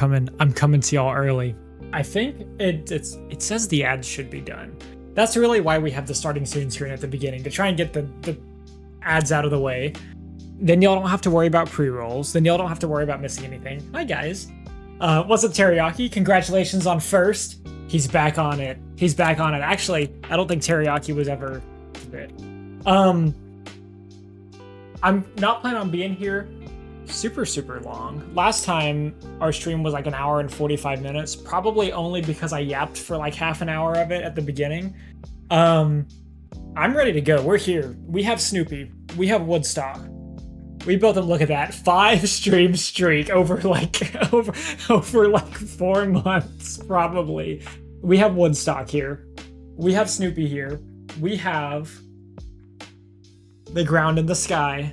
I'm coming to y'all early. I think it says the ads should be done. That's really why we have the starting soon screen at the beginning, to try and get the ads out of the way. Then y'all don't have to worry about pre-rolls. Then y'all don't have to worry about missing anything. Hi guys. What's up, Teriyaki? Congratulations on first. He's back on it. He's back on it. Actually, I don't think Teriyaki was ever it. I'm not planning on being here super long. Last time our stream was like an hour and 45 minutes, probably only because I yapped for like half an hour of it at the beginning. I'm ready to go. We're here. We have Snoopy. We have Woodstock. We built him. Look at that, 5 stream streak over like 4 months probably. We have Woodstock here. We have Snoopy here. We have the ground and the sky.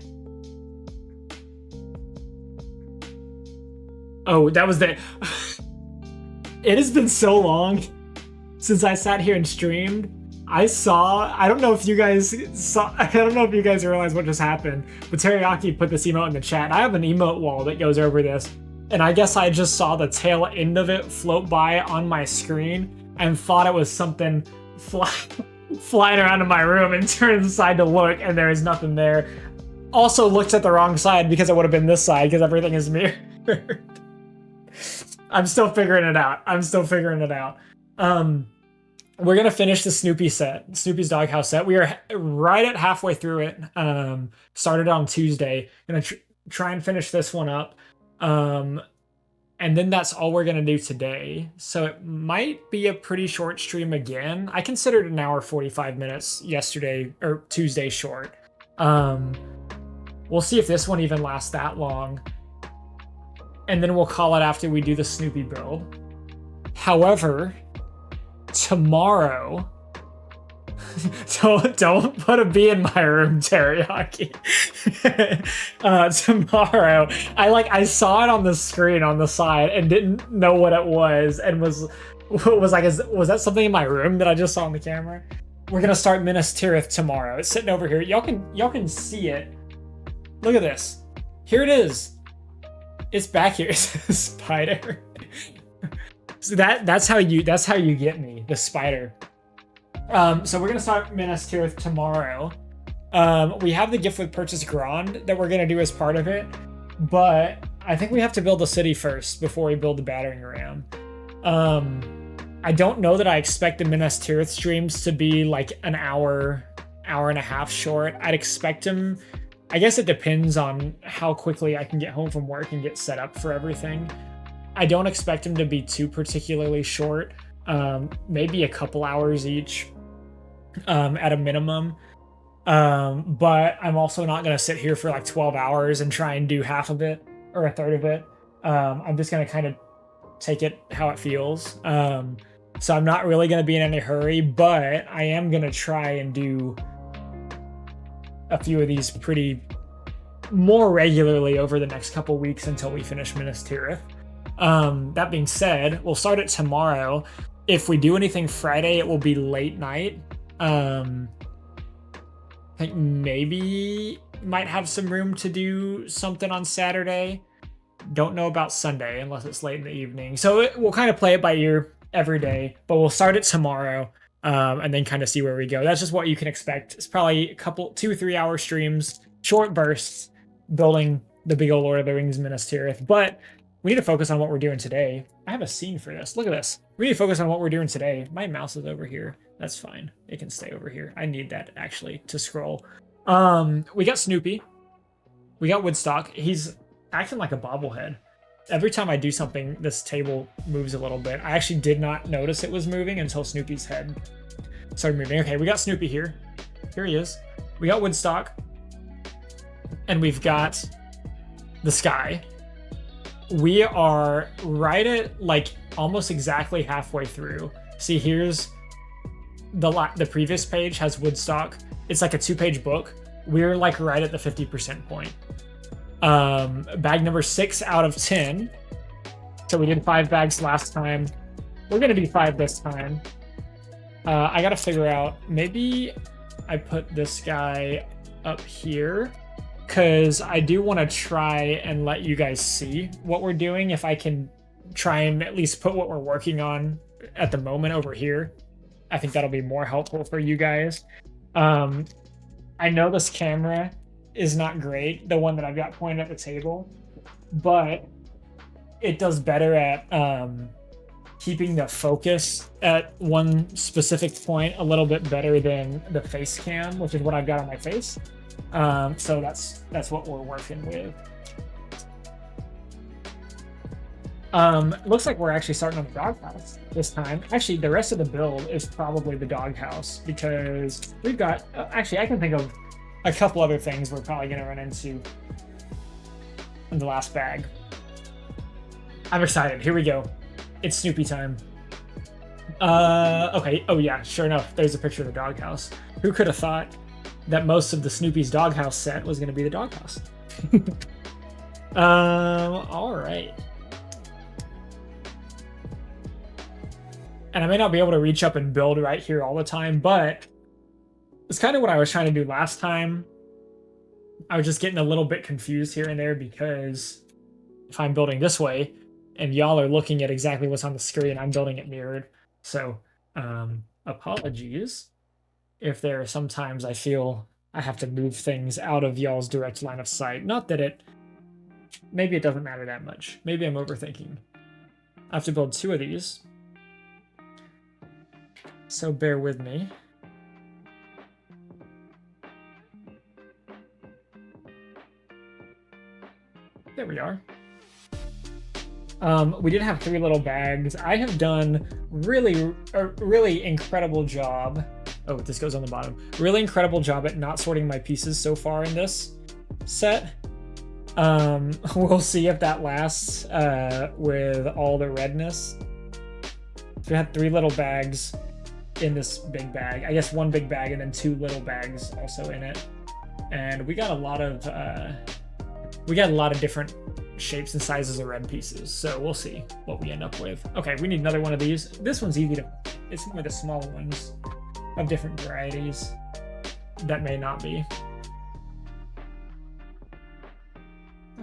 Oh, that was the... It has been so long since I sat here and streamed. I don't know if you guys realize what just happened, but Teriyaki put this emote in the chat. I have an emote wall that goes over this, and I guess I just saw the tail end of it float by on my screen and thought it was something flying around in my room, and turned aside to look, and there is nothing there. Also looked at the wrong side because it would have been this side because everything is mirrored. I'm still figuring it out. We're gonna finish the Snoopy set, Snoopy's Doghouse set. We are right at halfway through it. Started on Tuesday. Gonna try and finish this one up. And then that's all we're gonna do today. So it might be a pretty short stream again. I considered an hour 45 minutes yesterday or Tuesday short. We'll see if this one even lasts that long. And then we'll call it after we do the Snoopy build. However, tomorrow, don't put a bee in my room, Teriyaki. Tomorrow, I saw it on the screen on the side and didn't know what it was, and was like, was that something in my room that I just saw on the camera? We're gonna start Minas Tirith tomorrow. It's sitting over here. Y'all can see it. Look at this. Here it is. It's back here. It's a spider. So that's how you get me, the spider. So we're gonna start Minas Tirith tomorrow. We have the gift with purchase Grand that we're gonna do as part of it, but I think we have to build a city first before we build the battering ram. I don't know that I expect the Minas Tirith streams to be like an hour and a half short. I'd expect them. I guess it depends on how quickly I can get home from work and get set up for everything. I don't expect them to be too particularly short, maybe a couple hours each at a minimum. But I'm also not going to sit here for like 12 hours and try and do half of it or a third of it. I'm just going to kind of take it how it feels. So I'm not really going to be in any hurry, but I am going to try and do a few of these pretty more regularly over the next couple weeks until we finish Minas Tirith. That being said, we'll start it tomorrow. If we do anything Friday, it will be late night. I think maybe might have some room to do something on Saturday. Don't know about Sunday unless it's late in the evening. So we'll kind of play it by ear every day, but we'll start it tomorrow. And then kind of see where we go. That's just what you can expect. It's probably a couple 2-3 hour streams, short bursts, building the big old Lord of the Rings Minas Tirith. But we need to focus on what we're doing today. I have a scene for this. Look at this. We need to focus on what we're doing today. My mouse is over here. That's fine. It can stay over here. I need that actually to scroll. We got Snoopy. We got Woodstock. He's acting like a bobblehead. Every time I do something, this table moves a little bit. I actually did not notice it was moving until Snoopy's head started moving. Okay, we got Snoopy here. Here he is. We got Woodstock. And we've got the sky. We are right at like almost exactly halfway through. See, here's the previous page has Woodstock. It's like a 2-page book. We're like right at the 50% point. Bag number 6 out of 10. So we did 5 bags last time. We're gonna do 5 this time. I gotta figure out, maybe I put this guy up here because I do want to try and let you guys see what we're doing. If I can try and at least put what we're working on at the moment over here. I think that'll be more helpful for you guys. I know this camera is not great, the one that I've got pointed at the table, but it does better at keeping the focus at one specific point a little bit better than the face cam, which is what I've got on my face. So that's what we're working with. Looks like we're actually starting on the doghouse this time. Actually, the rest of the build is probably the doghouse because we've got. Actually, I can think of a couple other things we're probably going to run into in the last bag. I'm excited. Here we go. It's Snoopy time. Okay. Oh yeah, sure enough, there's a picture of the doghouse. Who could have thought that most of the Snoopy's doghouse set was going to be the doghouse? All right. And I may not be able to reach up and build right here all the time, but it's kind of what I was trying to do last time. I was just getting a little bit confused here and there because if I'm building this way and y'all are looking at exactly what's on the screen, I'm building it mirrored. So apologies if there are sometimes I feel I have to move things out of y'all's direct line of sight. Not that maybe it doesn't matter that much. Maybe I'm overthinking. I have to build 2 of these. So bear with me. There we are. We did have 3 little bags. I have done a really incredible job. Oh, this goes on the bottom. Really incredible job at not sorting my pieces so far in this set. We'll see if that lasts with all the redness. We had 3 little bags in this big bag. I guess 1 big bag and then 2 little bags also in it. And we got a lot of different shapes and sizes of red pieces. So we'll see what we end up with. Okay, we need another one of these. This one's easy to, it's one of the smaller ones of different varieties that may not be.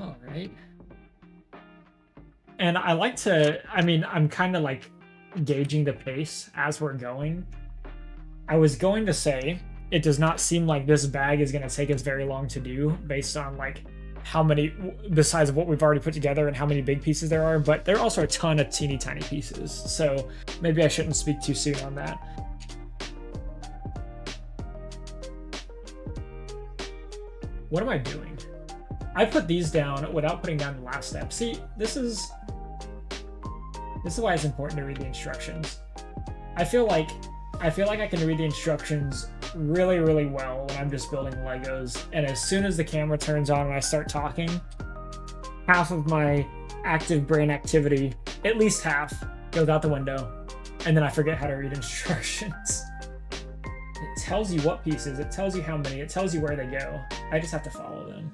All right. And I like to, I'm kind of like gauging the pace as we're going. I was going to say it does not seem like this bag is going to take us very long to do based on like how many, besides what we've already put together and how many big pieces there are, but there are also a ton of teeny tiny pieces. So maybe I shouldn't speak too soon on that. What am I doing? I put these down without putting down the last step. See, this is why it's important to read the instructions. I feel like I can read the instructions really, really well when I'm just building Legos. And as soon as the camera turns on and I start talking, half of my active brain activity, at least half, goes out the window. And then I forget how to read instructions. It tells you what pieces, it tells you how many, it tells you where they go. I just have to follow them.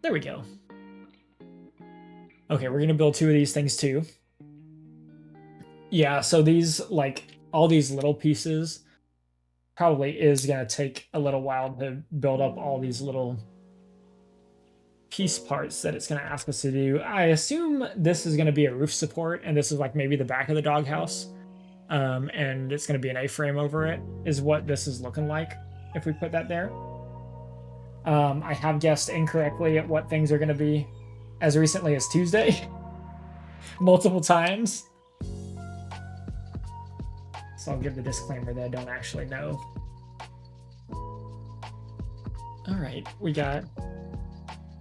There we go. Okay, we're gonna build 2 of these things too. Yeah, so these, like, all these little pieces probably is gonna take a little while to build up all these little piece parts that it's gonna ask us to do. I assume this is gonna be a roof support, and this is like maybe the back of the doghouse. And it's gonna be an A-frame over it, is what this is looking like if we put that there. I have guessed incorrectly at what things are gonna be as recently as Tuesday. Multiple times. So I'll give the disclaimer that I don't actually know. All right, we got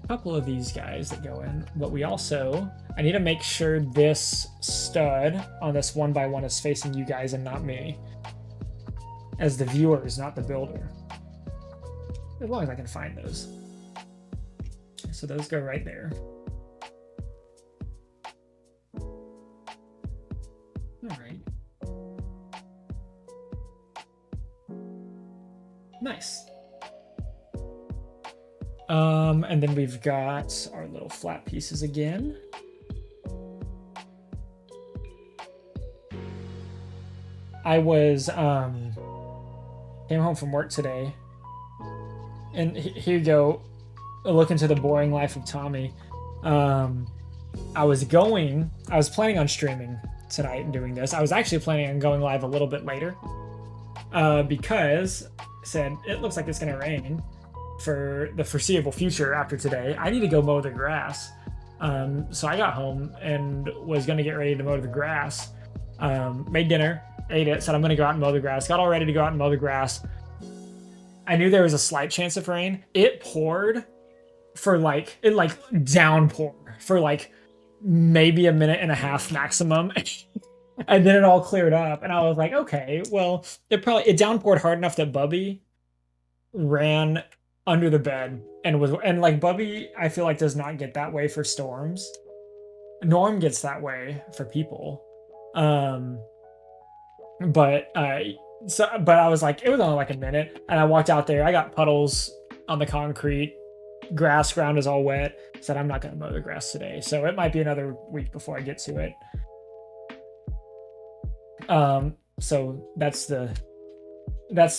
a couple of these guys that go in, but we also, I need to make sure this stud on this 1x1 is facing you guys and not me, as the viewer is not the builder. As long as I can find those. So those go right there. All right. Nice. And then we've got our little flat pieces again. I was, came home from work today, and here you go, a look into the boring life of Tommy. I was planning on streaming tonight and doing this. I was actually planning on going live a little bit later because I said it looks like it's gonna rain for the foreseeable future after today. I need to go mow the grass. So I got home and was gonna get ready to mow the grass. Made dinner, ate it, said I'm gonna go out and mow the grass. Got all ready to go out and mow the grass. I knew there was a slight chance of rain. It poured for downpour for like maybe a minute and a half maximum. And then it all cleared up. And I was like, okay, well, it downpoured hard enough that Bubby ran under the bed and like Bubby, I feel like does not get that way for storms. Norm gets that way for people. But I was like, it was only like a minute, and I walked out there. I got puddles on the concrete, ground is all wet. Said I'm not gonna mow the grass today, so it might be another week before I get to it. So that's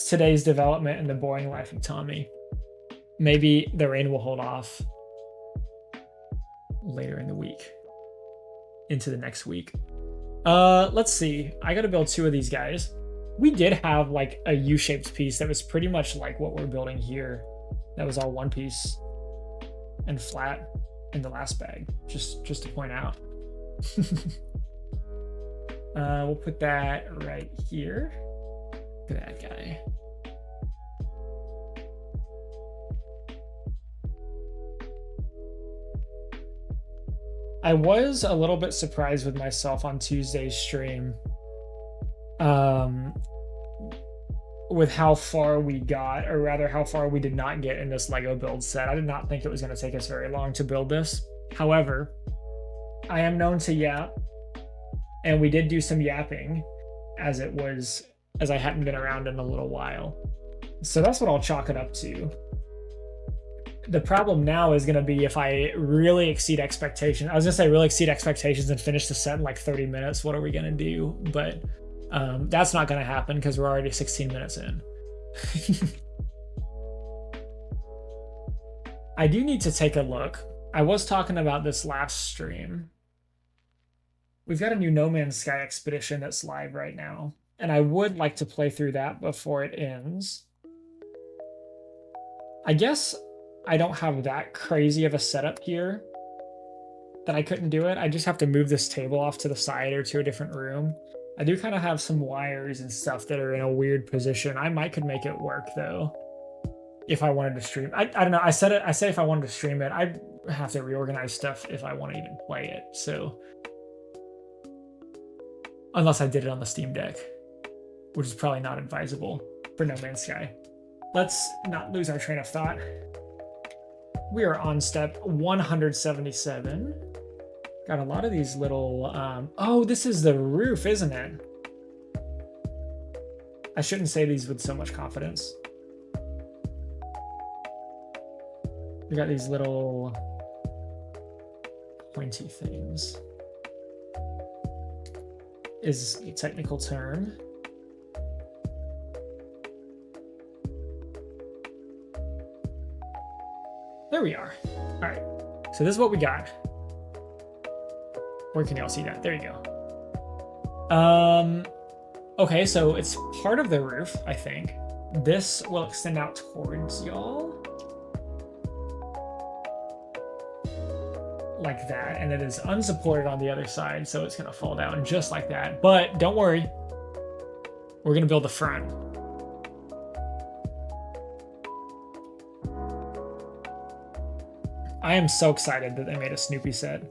today's development in the boring life of Tommy. Maybe the rain will hold off later in the week, into the next week. Let's see. I gotta build 2 of these guys. We did have like a U-shaped piece that was pretty much like what we're building here. That was all one piece and flat in the last bag. Just to point out. We'll put that right here. Look at that guy. I was a little bit surprised with myself on Tuesday's stream with how far we got, or rather how far we did not get in this Lego build set. I did not think it was going to take us very long to build this. However, I am known to yap, and we did do some yapping as I hadn't been around in a little while. So that's what I'll chalk it up to. The problem now is going to be if I really exceed expectations. I was going to say really exceed expectations and finish the set in like 30 minutes. What are we going to do? But that's not going to happen because we're already 16 minutes in. I do need to take a look. I was talking about this last stream. We've got a new No Man's Sky expedition that's live right now, and I would like to play through that before it ends. I guess I don't have that crazy of a setup here that I couldn't do it. I just have to move this table off to the side or to a different room. I do kind of have some wires and stuff that are in a weird position. I could make it work though if I wanted to stream. I don't know. I said if I wanted to stream it, I'd have to reorganize stuff if I want to even play it. So unless I did it on the Steam Deck, which is probably not advisable for No Man's Sky. Let's not lose our train of thought. We are on step 177. Got a lot of these little, oh, this is the roof, isn't it? I shouldn't say these with so much confidence. We got these little pointy things. Is a technical term. There we are. All right, so this is what we got. Where can y'all see that? There you go. Okay, so it's part of the roof, I think. This will extend out towards y'all. Like that, and it is unsupported on the other side, so it's gonna fall down just like that. But don't worry, we're gonna build the front. I am so excited that they made a Snoopy set.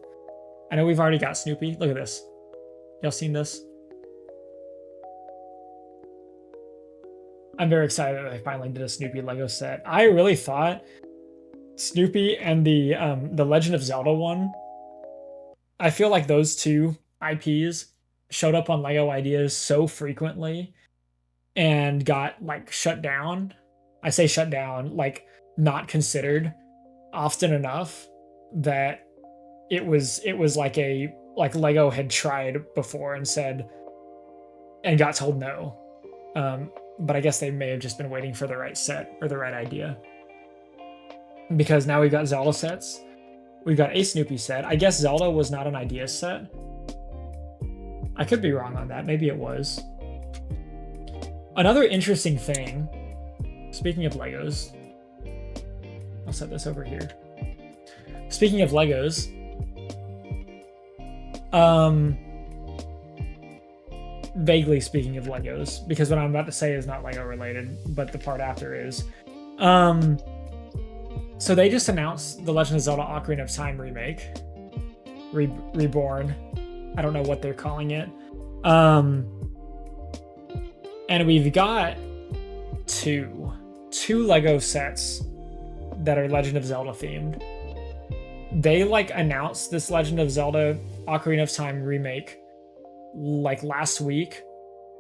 I know we've already got Snoopy. Look at this. Y'all seen this? I'm very excited that they finally did a Snoopy Lego set. I really thought Snoopy and the Legend of Zelda one, I feel like those two IPs showed up on Lego Ideas so frequently and got like shut down. I say shut down, like not considered often enough that it was like Lego had tried before and said and got told no. But I guess they may have just been waiting for the right set or the right idea. Because now we've got Zelda sets. We've got a Snoopy set. I guess Zelda was not an idea set. I could be wrong on that. Maybe it was. Another interesting thing, speaking of Legos, I'll set this over here. Speaking of Legos, vaguely speaking of Legos, because what I'm about to say is not Lego related, but the part after is. So they just announced the Legend of Zelda Ocarina of Time remake. Reborn. I don't know what they're calling it. And we've got two Lego sets that are Legend of Zelda themed. They like announced this Legend of Zelda Ocarina of Time remake like last week,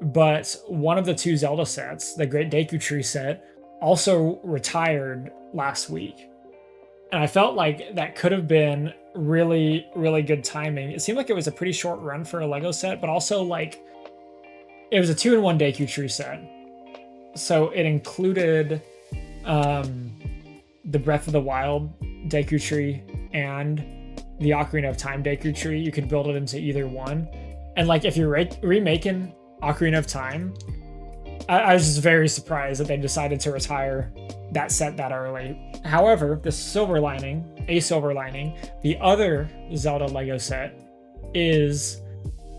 but one of the two Zelda sets, the Great Deku Tree set, also retired last week. And I felt like that could have been really, really good timing. It seemed like it was a pretty short run for a Lego set, but also like it was a 2-in-1 Deku Tree set. So it included the Breath of the Wild Deku Tree and the Ocarina of Time Deku Tree. You could build it into either one. And like if you're remaking Ocarina of Time, I was just very surprised that they decided to retire that set that early. However, a silver lining, the other Zelda Lego set is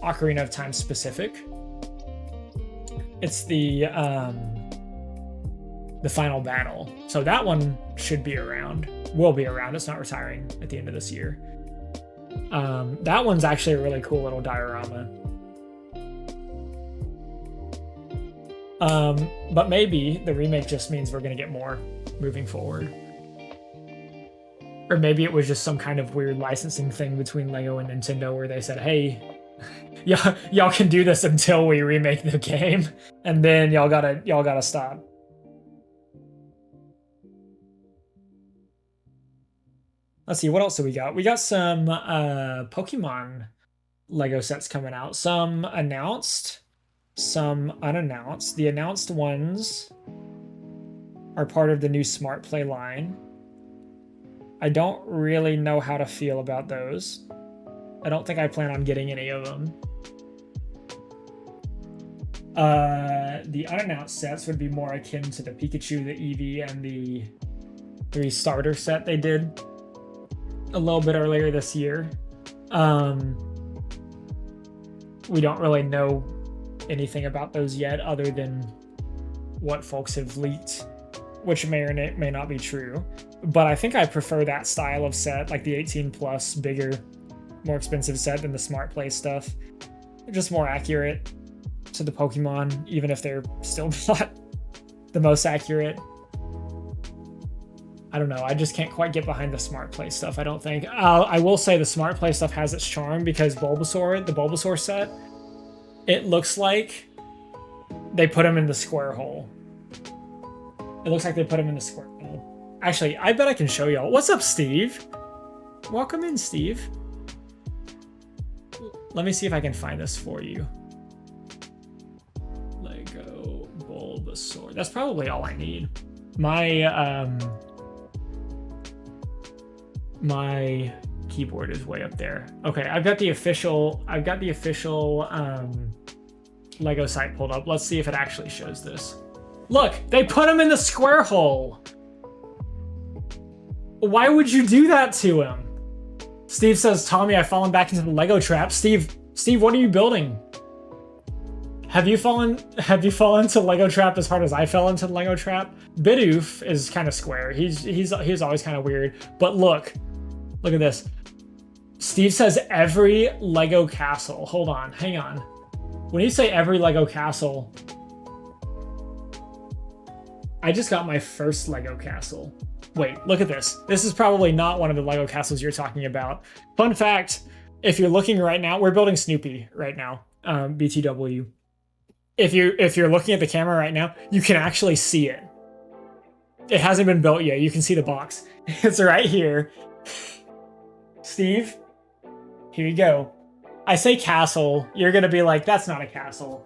Ocarina of Time specific. It's the final battle. So that one should be around, will be around. It's not retiring at the end of this year. That one's actually a really cool little diorama. But maybe the remake just means we're gonna get more moving forward. Or maybe it was just some kind of weird licensing thing between Lego and Nintendo where they said, hey, y'all can do this until we remake the game, and then y'all gotta stop. Let's see, what else do we got? We got some Pokemon Lego sets coming out. Some announced, some unannounced. The announced ones are part of the new Smart Play line. I don't really know how to feel about those. I don't think I plan on getting any of them. The unannounced sets would be more akin to the Pikachu, the Eevee, and the 3 starter set they did a little bit earlier this year. We don't really know anything about those yet other than what folks have leaked, which may or may not be true. But I think I prefer that style of set, like the 18 plus, bigger, more expensive set than the Smart Play stuff. They're just more accurate to the Pokemon, even if they're still not the most accurate. I don't know. I just can't quite get behind the Smart Play stuff, I don't think. I will say the Smart Play stuff has its charm because Bulbasaur, the Bulbasaur set, it looks like they put him in the square hole. It looks like they put him in the square hole. Actually, I bet I can show y'all. What's up, Steve? Welcome in, Steve. Let me see if I can find this for you. Lego Bulbasaur. That's probably all I need. My keyboard is way up there. Okay, I've got the official Lego site pulled up. Let's see if it actually shows this. Look, they put him in the square hole. Why would you do that to him? Steve says, Tommy, I've fallen back into the Lego trap. Steve, what are you building? Have you fallen into Lego trap as hard as I fell into the Lego trap? Bidoof is kind of square. He's always kind of weird. But look at this. Steve says every Lego castle. Hold on, hang on. When you say every Lego castle, I just got my first Lego castle. Wait, look at this. This is probably not one of the Lego castles you're talking about. Fun fact, if you're looking right now, we're building Snoopy right now, BTW. If you're looking at the camera right now, you can actually see it. It hasn't been built yet. You can see the box. It's right here. Steve, here you go. I say castle. You're gonna be like, that's not a castle.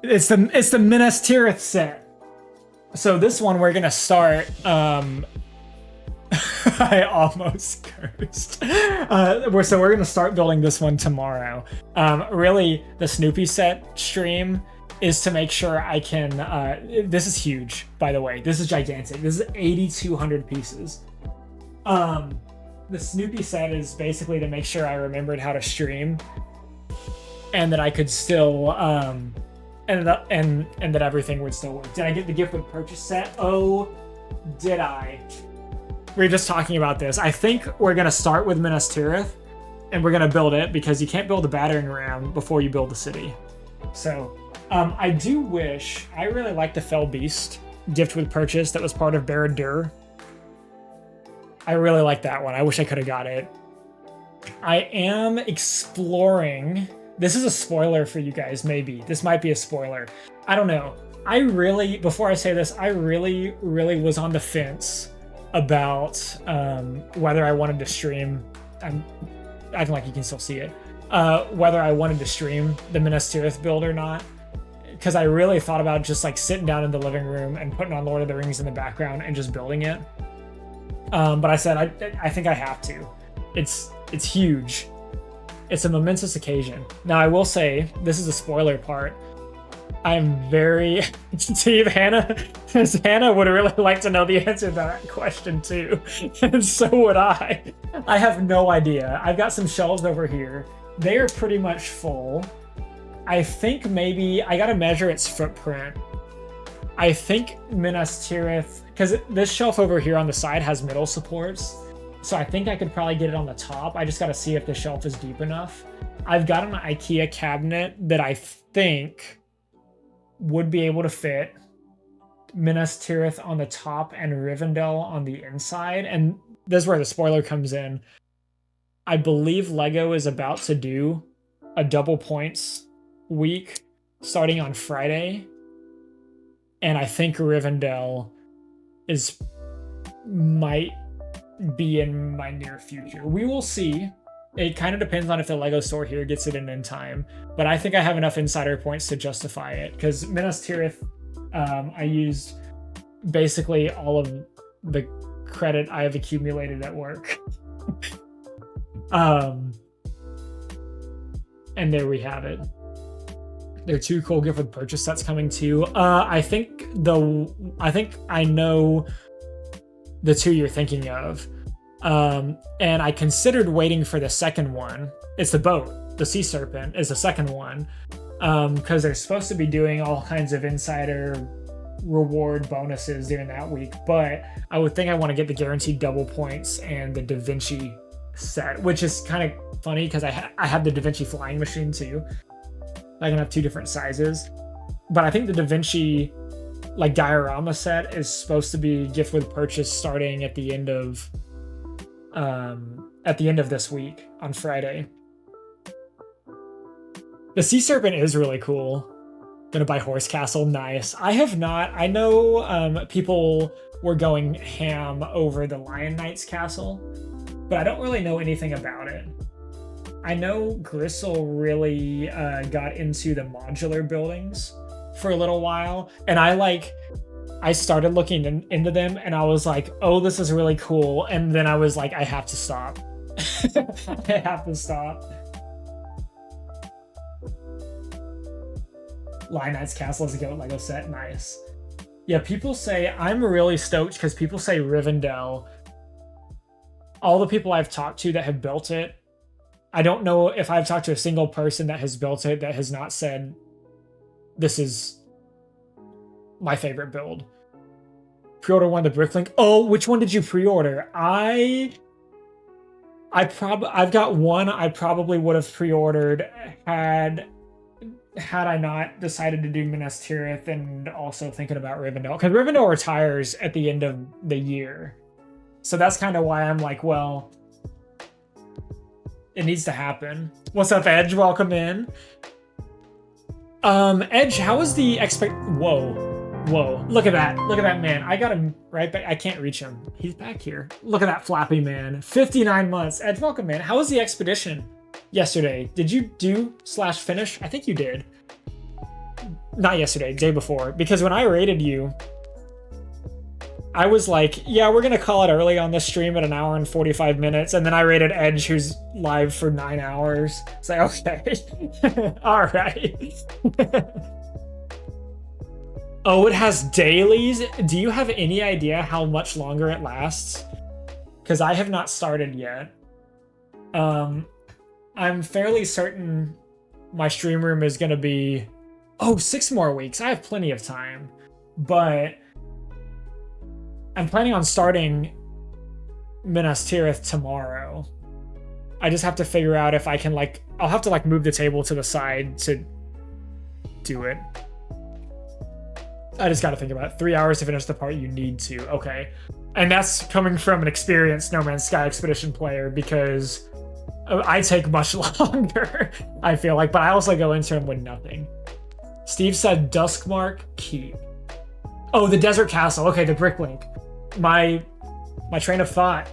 It's the Minas Tirith set. So this one we're gonna start. I almost cursed. So we're gonna start building this one tomorrow. Really, the Snoopy set stream is to make sure I can. This is huge, by the way. This is gigantic. This is 8,200 pieces. The Snoopy set is basically to make sure I remembered how to stream, and that I could still, and that everything would still work. Did I get the gift with purchase set? Oh, did I? We were just talking about this. I think we're gonna start with Minas Tirith, and we're gonna build it because you can't build a battering ram before you build the city. So, I do wish, I really like the Fell Beast gift with purchase that was part of Barad-dûr. I really like that one. I wish I could have got it. I am exploring. This is a spoiler for you guys, maybe. This might be a spoiler. I don't know. Before I say this, I really was on the fence about whether I wanted to stream. I'm acting like you can still see it. Whether I wanted to stream the Minas Tirith build or not. Because I really thought about just like sitting down in the living room and putting on Lord of the Rings in the background and just building it. But I said, I think I have to. It's huge. It's a momentous occasion. Now, I will say, this is a spoiler part. I'm very... Steve, Hannah would really like to know the answer to that question, too. And so would I. I have no idea. I've got some shelves over here. They are pretty much full. I think maybe... I gotta measure its footprint. I think Minas Tirith... Because this shelf over here on the side has middle supports. So I think I could probably get it on the top. I just got to see if the shelf is deep enough. I've got an IKEA cabinet that I think would be able to fit Minas Tirith on the top and Rivendell on the inside. And this is where the spoiler comes in. I believe Lego is about to do a double points week starting on Friday. And I think Rivendell might be in my near future. We will see. It kind of depends on if the Lego store here gets it in time, but I think I have enough insider points to justify it, because Minas Tirith, I used basically all of the credit I have accumulated at work. And there we have it. There are 2 cool gift with purchase sets coming too. I think I know the 2 you're thinking of. And I considered waiting for the second one. It's the boat. The Sea Serpent is the second one. Because they're supposed to be doing all kinds of insider reward bonuses during that week. But I would think I want to get the guaranteed double points and the Da Vinci set, which is kind of funny because I have the Da Vinci flying machine too. I can have 2 different sizes. But I think the Da Vinci like diorama set is supposed to be gift with purchase starting at the end of this week on Friday. The Sea Serpent is really cool. Gonna buy Horse Castle, nice. I have not. I know people were going ham over the Lion Knight's castle, but I don't really know anything about it. I know Gristle really got into the modular buildings for a little while, and I started looking into them, and I was like, oh, this is really cool, and then I was like, I have to stop. I have to stop. Lion Knight's Castle is a goat Lego set, nice. Yeah, people say, I'm really stoked because people say Rivendell. All the people I've talked to that have built it, I don't know if I've talked to a single person that has built it that has not said, this is my favorite build. Pre-order one, the Bricklink. Oh, which one did you pre-order? I've got one I probably would have pre-ordered had I not decided to do Minas Tirith and also thinking about Rivendell. Because Rivendell retires at the end of the year. So that's kind of why I'm like, well, it needs to happen. What's up, Edge? Welcome in. Edge, how is the Whoa, look at that. Look at that man. I got him right back. I can't reach him. He's back here. Look at that flappy man. 59 months. Edge, welcome, man. How was the expedition yesterday? Did you do/finish? I think you did. Not yesterday, day before. Because when I rated you, I was like, yeah, we're gonna call it early on this stream at 1 hour and 45 minutes, and then I rated Edge, who's live for 9 hours. It's like, okay, all right. Oh, it has dailies? Do you have any idea how much longer it lasts? Because I have not started yet. I'm fairly certain my stream room is gonna be, 6 more weeks. I have plenty of time, but I'm planning on starting Minas Tirith tomorrow. I just have to figure out if I can, like, I'll have to, like, move the table to the side to do it. I just gotta think about it. 3 hours to finish the part you need to. Okay. And that's coming from an experienced No Man's Sky Expedition player, because I take much longer, I feel like, but I also go into them with nothing. Steve said Duskmark Keep. Oh, the Desert Castle. Okay, the Bricklink. My train of thought.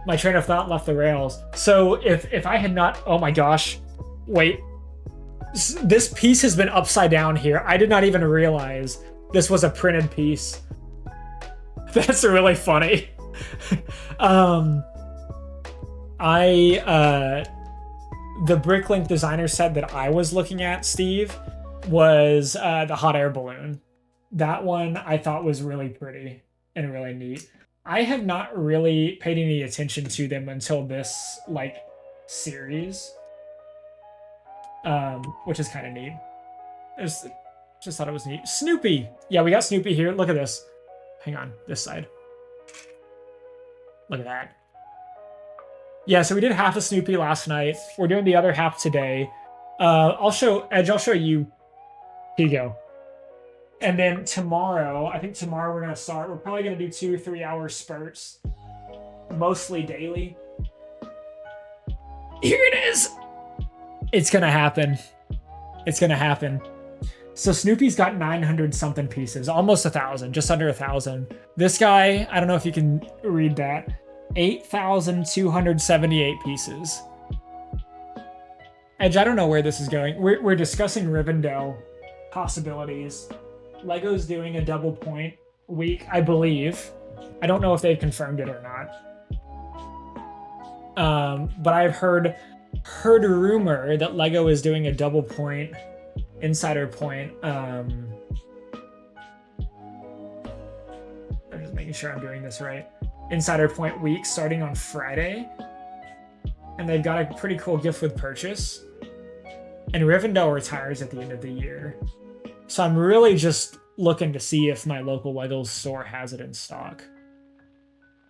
My train of thought left the rails. So if I had not... Oh my gosh. Wait. This piece has been upside down here. I did not even realize this was a printed piece. That's really funny. The Bricklink designer set that I was looking at, Steve, was the hot air balloon. That one I thought was really pretty and really neat. I have not really paid any attention to them until this, like, series, which is kind of neat. Just thought it was neat. Snoopy! Yeah, we got Snoopy here. Look at this. Hang on, this side. Look at that. Yeah, so we did half of Snoopy last night. We're doing the other half today. I'll show Edge. I'll show you. Here you go. And then tomorrow, I think tomorrow we're gonna start. We're probably gonna do 2 3-hour spurts, mostly daily. Here it is. It's gonna happen. It's gonna happen. So Snoopy's got 900 something pieces, almost 1,000, just under 1,000. This guy, I don't know if you can read that. 8,278 pieces. Edge, I don't know where this is going. We're discussing Rivendell possibilities. Lego's doing a double point week, I believe. I don't know if they've confirmed it or not. But I've heard a rumor that Lego is doing a double point, insider point. I'm just making sure I'm doing this right. Insider point week starting on Friday, and they've got a pretty cool gift with purchase. And Rivendell retires at the end of the year, so I'm really just looking to see if my local Lego store has it in stock.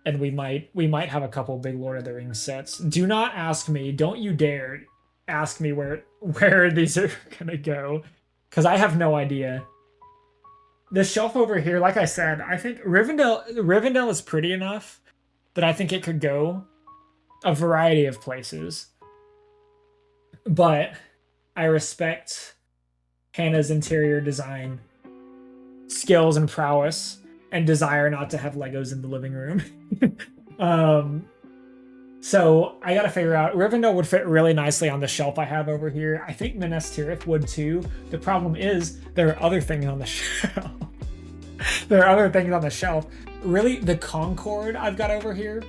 And we might have a couple big Lord of the Rings sets. Do not ask me, don't you dare ask me where these are gonna go, because I have no idea. This shelf over here, like I said, I think Rivendell is pretty enough that I think it could go a variety of places. But I respect Hannah's interior design skills and prowess and desire not to have Legos in the living room. So I gotta figure out, Rivendell would fit really nicely on the shelf I have over here. I think Minas Tirith would too. The problem is there are other things on the shelf. There are other things on the shelf. Really, the Concorde I've got over here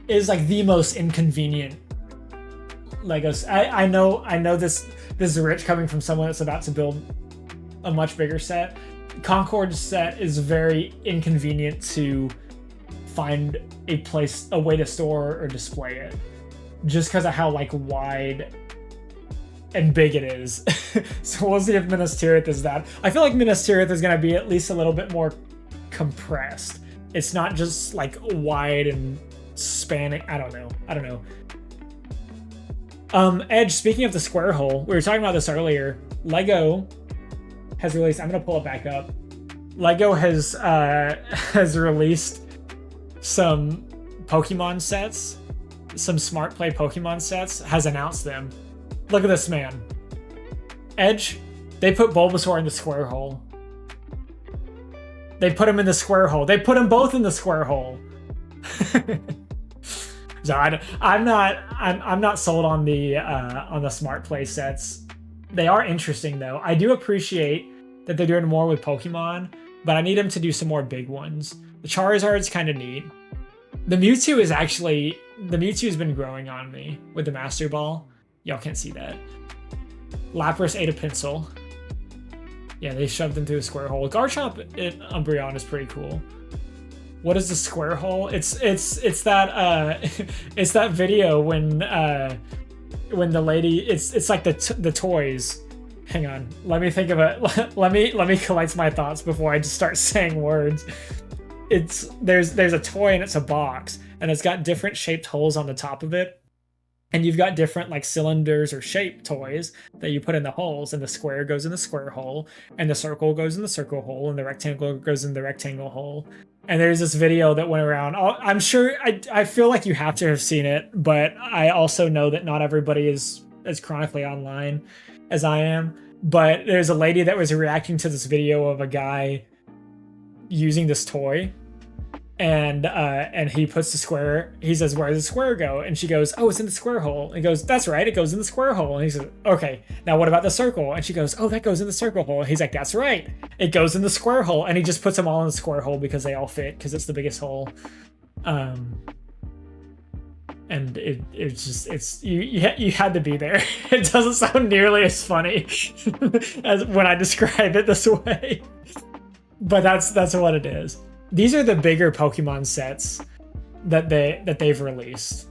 is like the most inconvenient Legos. I know this is rich coming from someone that's about to build a much bigger set. Concorde's set is very inconvenient to find a way to store or display it, just because of how like wide and big it is. So we'll see if Minas Tirith is that. I feel like Minas Tirith is going to be at least a little bit more compressed. It's not just like wide and spanning. I don't know. Edge, speaking of the square hole, we were talking about this earlier. Lego has released, I'm going to pull it back up. Lego has released some Pokemon sets, some Smart Play Pokemon sets, has announced them. Look at this man. Edge, they put Bulbasaur in the square hole. They put him in the square hole. They put them both in the square hole. So I'm not sold on the Smart Play sets. They are interesting though. I do appreciate that they're doing more with Pokemon, but I need him to do some more big ones. The Charizard's kind of neat. The Mewtwo is actually, the Mewtwo's been growing on me with the Master Ball. Y'all can't see that. Lapras ate a pencil. Yeah, they shoved him through a square hole. Garchomp in Umbreon is pretty cool. What is the square hole? It's that it's that video when the lady, it's like the toys. Hang on, let me think of it. let me collect my thoughts before I just start saying words. There's a toy and it's a box and it's got different shaped holes on the top of it. And you've got different like cylinders or shaped toys that you put in the holes, and the square goes in the square hole, and the circle goes in the circle hole, and the rectangle goes in the rectangle hole. And there's this video that went around. I'm sure, I feel like you have to have seen it, but I also know that not everybody is as chronically online as I am. But there's a lady that was reacting to this video of a guy using this toy. And he puts the square, he says, where does the square go? And she goes, oh, it's in the square hole. And he goes, that's right, it goes in the square hole. And he says, okay, now what about the circle? And she goes, oh, that goes in the circle hole. And he's like, that's right, it goes in the square hole. And he just puts them all in the square hole because they all fit, because it's the biggest hole. And you had to be there. It doesn't sound nearly as funny as when I describe it this way. But that's what it is. These are the bigger Pokemon sets that they've released.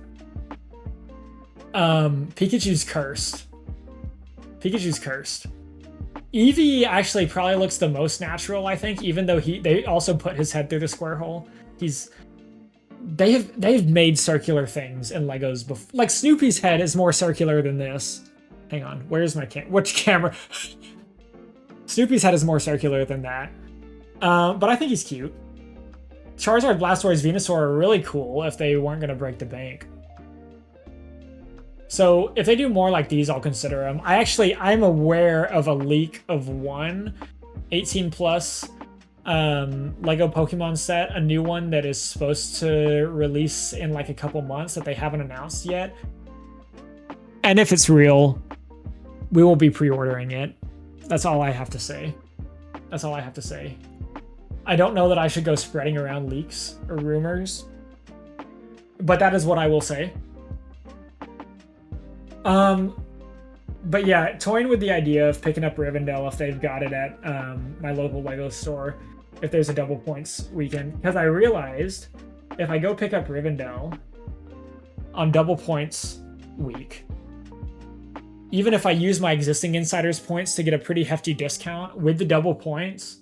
Pikachu's cursed. Pikachu's cursed. Eevee actually probably looks the most natural, I think, even though they also put his head through the square hole. They've made circular things in Legos before. Like Snoopy's head is more circular than this. Hang on, where's my which camera? Snoopy's head is more circular than that. But I think he's cute. Charizard, Blastoise, Venusaur are really cool if they weren't going to break the bank. So if they do more like these, I'll consider them. I'm aware of a leak of one 18 plus Lego Pokemon set, a new one that is supposed to release in like a couple months that they haven't announced yet. And if it's real, we will be pre-ordering it. That's all I have to say. That's all I have to say. I don't know that I should go spreading around leaks or rumors, but that is what I will say. But yeah, toying with the idea of picking up Rivendell if they've got it at my local Lego store, if there's a double points weekend, because I realized if I go pick up Rivendell on double points week, even if I use my existing insiders points to get a pretty hefty discount with the double points,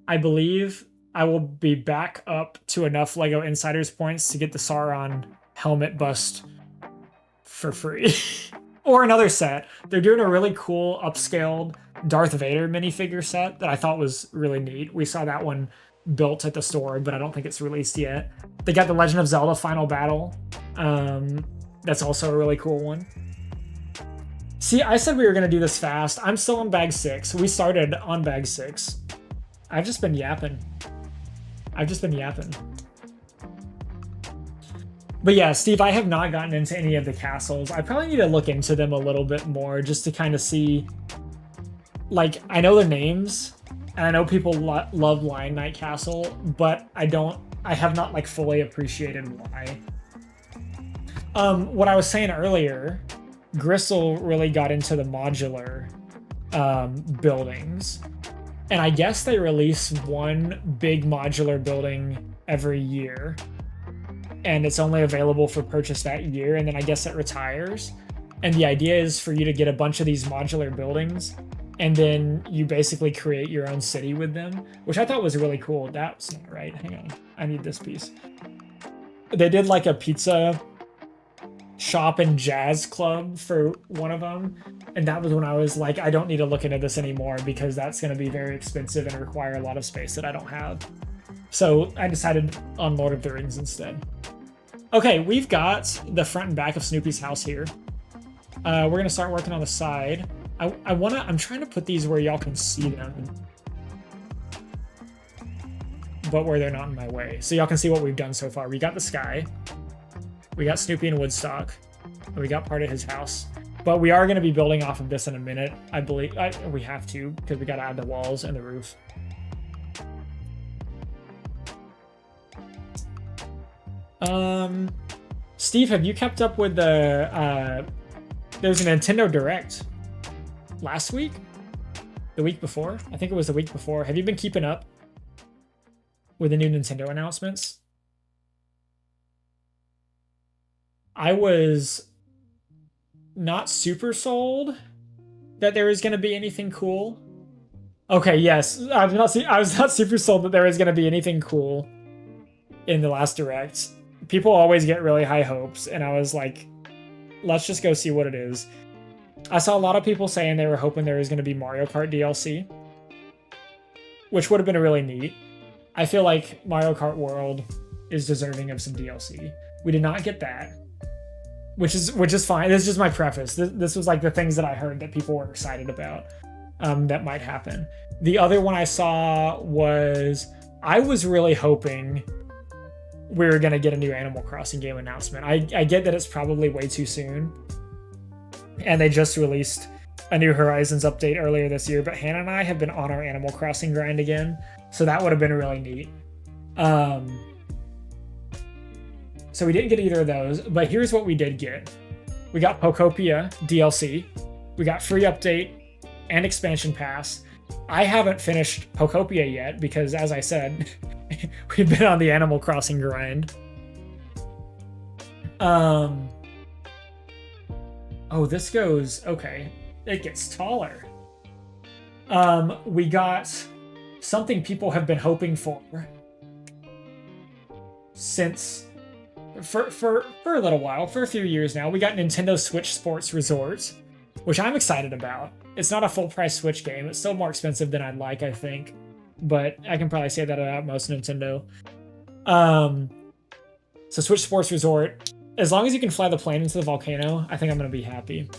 I believe I will be back up to enough Lego Insiders points to get the Sauron helmet bust for free. Or another set. They're doing a really cool upscaled Darth Vader minifigure set that I thought was really neat. We saw that one built at the store, but I don't think it's released yet. They got the Legend of Zelda Final Battle. That's also a really cool one. See, I said we were going to do this fast. I'm still on bag 6. We started on bag 6. I've just been yapping. But yeah, Steve, I have not gotten into any of the castles. I probably need to look into them a little bit more just to kind of see. Like, I know the names, and I know people love Lion Knight Castle, but I have not like fully appreciated why. What I was saying earlier, Gristle really got into the modular buildings. And I guess they release one big modular building every year. And it's only available for purchase that year, and then I guess it retires. And the idea is for you to get a bunch of these modular buildings, and then you basically create your own city with them, which I thought was really cool. That's not right. Hang on. I need this piece. They did like a pizza shop and jazz club for one of them, and that was when I was like, I don't need to look into this anymore because that's going to be very expensive and require a lot of space that I don't have. So I decided on Lord of the Rings instead. Okay, we've got the front and back of Snoopy's house here. We're gonna start working on the side. I'm trying to put these where y'all can see them, but where they're not in my way, so y'all can see what we've done so far. We got the sky. We got Snoopy and Woodstock. And we got part of his house. But we are going to be building off of this in a minute. I believe we have to, because we got to add the walls and the roof. Steve, have you kept up with the there's a Nintendo Direct last week? The week before? I think it was the week before. Have you been keeping up with the new Nintendo announcements? I was not super sold that there was going to be anything cool. Okay, yes. I was not super sold that there was going to be anything cool in the last Direct. People always get really high hopes, and I was like, let's just go see what it is. I saw a lot of people saying they were hoping there was going to be Mario Kart DLC, which would have been really neat. I feel like Mario Kart World is deserving of some DLC. We did not get that, which is fine. This is just my preface. This was like the things that I heard that people were excited about that might happen. The other one I saw was, I was really hoping we were going to get a new Animal Crossing game announcement. I get that it's probably way too soon, and they just released a New Horizons update earlier this year, but Hannah and I have been on our Animal Crossing grind again, so that would have been really neat. So we didn't get either of those, but here's what we did get. We got Pokopia DLC, we got free update and expansion pass. I haven't finished Pokopia yet because, as I said, we've been on the Animal Crossing grind. Oh, this goes, okay. It gets taller. We got something people have been hoping for since, for a little while, for a few years now. We got Nintendo Switch Sports Resort, which I'm excited about. It's not a full price Switch game. It's still more expensive than I'd like, I think. But I can probably say that about most Nintendo. So Switch Sports Resort, as long as you can fly the plane into the volcano, I think I'm going to be happy.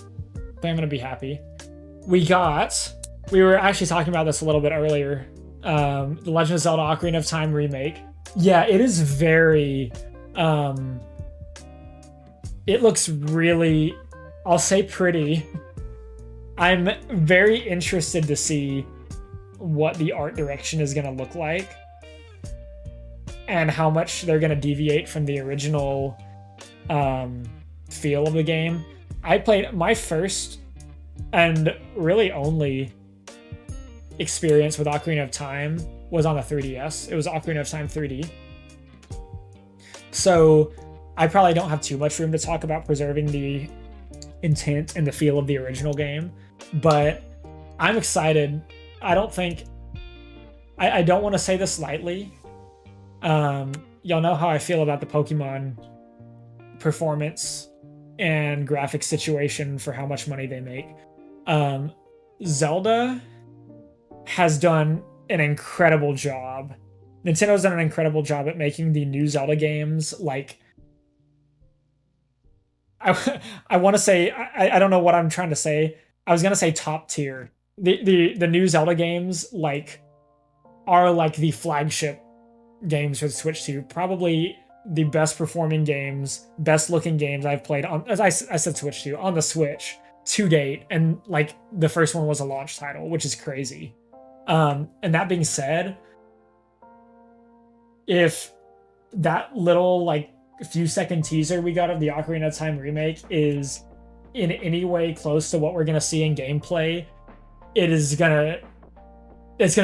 We were actually talking about this a little bit earlier. The Legend of Zelda Ocarina of Time remake. Yeah, it is very, it looks really, I'll say pretty. I'm very interested to see what the art direction is going to look like and how much they're going to deviate from the original feel of the game. I played my first and really only experience with Ocarina of Time was on the 3DS. It was Ocarina of Time 3D. So I probably don't have too much room to talk about preserving the intent and the feel of the original game, but I'm excited. I don't want to say this lightly. Y'all know how I feel about the Pokemon performance and graphic situation for how much money they make. Zelda has done an incredible job. Nintendo's done an incredible job at making the new Zelda games like, I want to say, I don't know what I'm trying to say. I was gonna say top tier. The new Zelda games are like the flagship games for the Switch 2. Probably the best performing games, best looking games I've played on, as I said Switch 2, on the Switch to date. And like the first one was a launch title, which is crazy. And that being said, if that little like few second teaser we got of the Ocarina of Time remake is in any way close to what we're gonna see in gameplay, it's gonna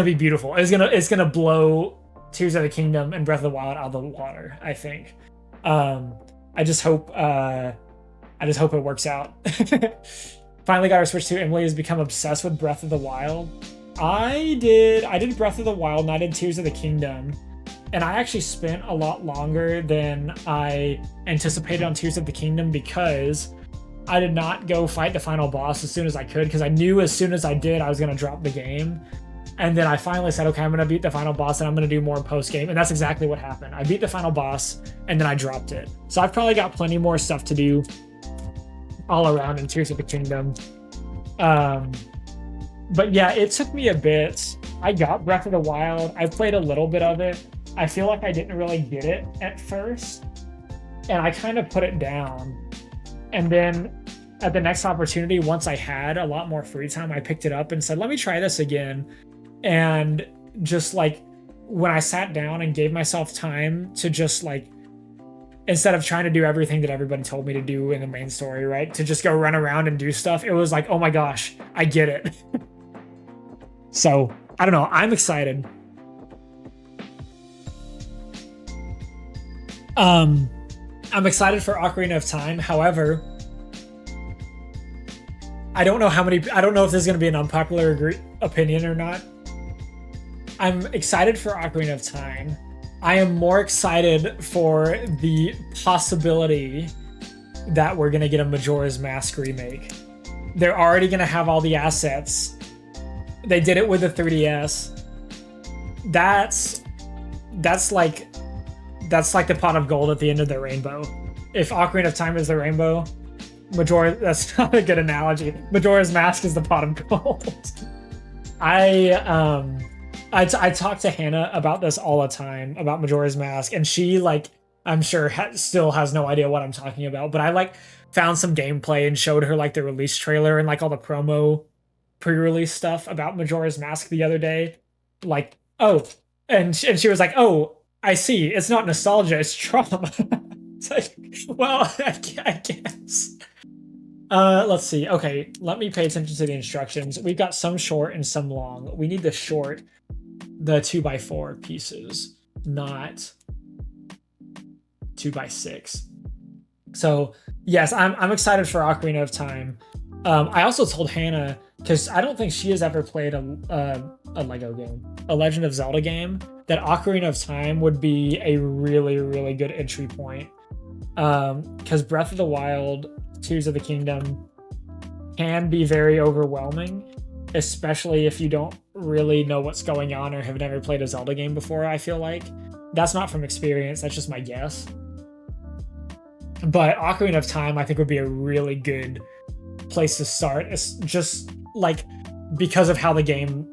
be beautiful. It's gonna blow Tears of the Kingdom and Breath of the Wild out of the water, I think. I just hope it works out. Finally got our Switch 2. Emily has become obsessed with Breath of the Wild. I did Breath of the Wild and I did Tears of the Kingdom, and I actually spent a lot longer than I anticipated on Tears of the Kingdom because I did not go fight the final boss as soon as I could, because I knew as soon as I did I was going to drop the game. And then I finally said, okay, I'm going to beat the final boss and I'm going to do more post-game. And that's exactly what happened. I beat the final boss and then I dropped it. So I've probably got plenty more stuff to do all around in Tears of the Kingdom. But yeah, it took me a bit. I got Breath of the Wild. I played a little bit of it. I feel like I didn't really get it at first. And I kind of put it down. And then at the next opportunity, once I had a lot more free time, I picked it up and said, let me try this again. And just like when I sat down and gave myself time to just like instead of trying to do everything that everybody told me to do in the main story, right? To just go run around and do stuff. It was like, oh my gosh, I get it. So, I don't know. I'm excited. I'm excited for Ocarina of Time. However, I don't know if there's going to be an unpopular opinion or not. I'm excited for Ocarina of Time. I am more excited for the possibility that we're going to get a Majora's Mask remake. They're already going to have all the assets. They did it with the 3DS. That's like the pot of gold at the end of the rainbow. If Ocarina of Time is the rainbow, that's not a good analogy. Majora's Mask is the pot of gold. I talk to Hannah about this all the time, about Majora's Mask, and she, like, I'm sure still has no idea what I'm talking about, but I, like, found some gameplay and showed her, like, the release trailer and, like, all the promo pre-release stuff about Majora's Mask the other day. Like, oh, and she was like, oh, I see, it's not nostalgia, it's trauma. It's like, well, I guess. Let's see. Okay, let me pay attention to the instructions. We've got some short and some long. We need the short, the 2x4 pieces, not 2x6. So yes, I'm excited for Ocarina of Time. I also told Hannah, because I don't think she has ever played a Lego game, a Legend of Zelda game, that Ocarina of Time would be a really, really good entry point. Because Breath of the Wild, Tears of the Kingdom can be very overwhelming, especially if you don't really know what's going on or have never played a Zelda game before, I feel like. That's not from experience, that's just my guess. But Ocarina of Time, I think, would be a really good place to start. It's just, like, because of how the game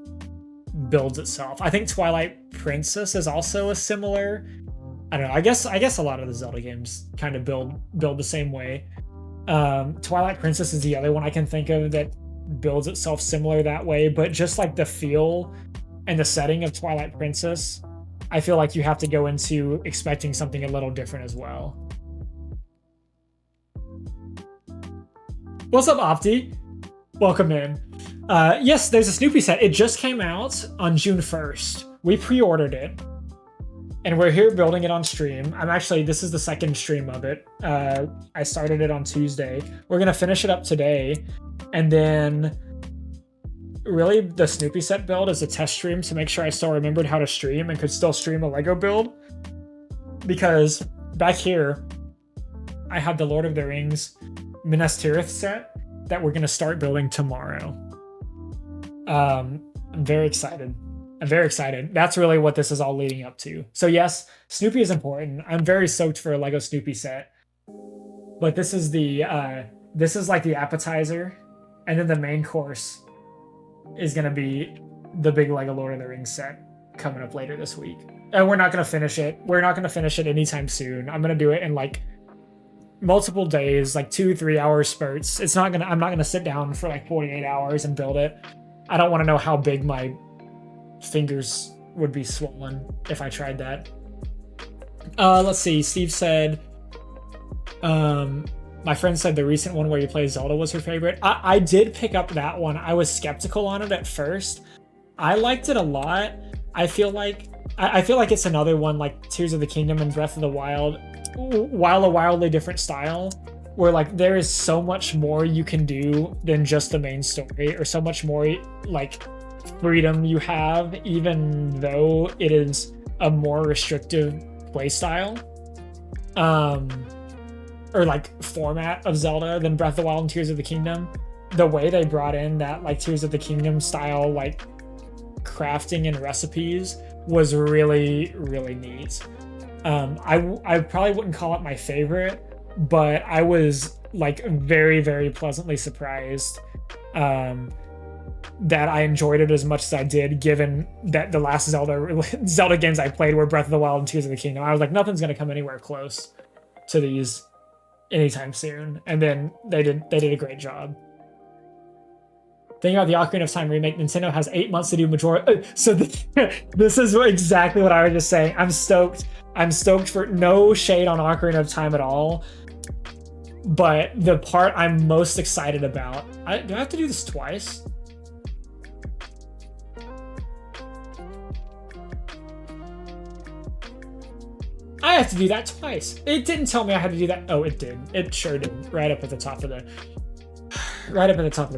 builds itself. I think Twilight Princess is also a similar... I don't know, I guess a lot of the Zelda games kind of build the same way. Twilight Princess is the other one I can think of that builds itself similar that way, but just like the feel and the setting of Twilight Princess, I feel like you have to go into expecting something a little different as well. What's up, Opti? Welcome in. Yes, there's a Snoopy set. It just came out on June 1st. We pre-ordered it. And we're here building it on stream. This is the second stream of it. I started it on Tuesday. We're gonna finish it up today. And then really the Snoopy set build is a test stream to make sure I still remembered how to stream and could still stream a Lego build. Because back here, I have the Lord of the Rings Minas Tirith set that we're gonna start building tomorrow. I'm very excited. I'm very excited. That's really what this is all leading up to. So yes, Snoopy is important. I'm very stoked for a Lego Snoopy set. But this is like the appetizer, and then the main course is gonna be the big Lego Lord of the Rings set coming up later this week. And we're not gonna finish it. We're not gonna finish it anytime soon. I'm gonna do it in like multiple days, like 2-3 hour spurts. I'm not gonna sit down for like 48 hours and build it. I don't want to know how big my fingers would be swollen if I tried that. Let's see. Steve said, my friend said the recent one where you play Zelda was her favorite. I did pick up that one. I was skeptical on it at first. I liked it a lot. I feel like it's another one like Tears of the Kingdom and Breath of the Wild, while a wildly different style, where like there is so much more you can do than just the main story, or so much more like freedom you have, even though it is a more restrictive playstyle or like format of Zelda than Breath of the Wild and Tears of the Kingdom. The way they brought in that like Tears of the Kingdom style like crafting and recipes was really, really neat. I probably wouldn't call it my favorite, but I was like very, very pleasantly surprised that I enjoyed it as much as I did, given that the last Zelda games I played were Breath of the Wild and Tears of the Kingdom. I was like, nothing's gonna come anywhere close to these anytime soon. And then they did a great job. Thinking about the Ocarina of Time remake, Nintendo has 8 months to do majority. So this is exactly what I was just saying. I'm stoked. I'm stoked for no shade on Ocarina of Time at all. But the part I'm most excited about, do I have to do this twice? I have to do that twice. It didn't tell me I had to do that. Oh, it did. It sure did. Right up at the top of the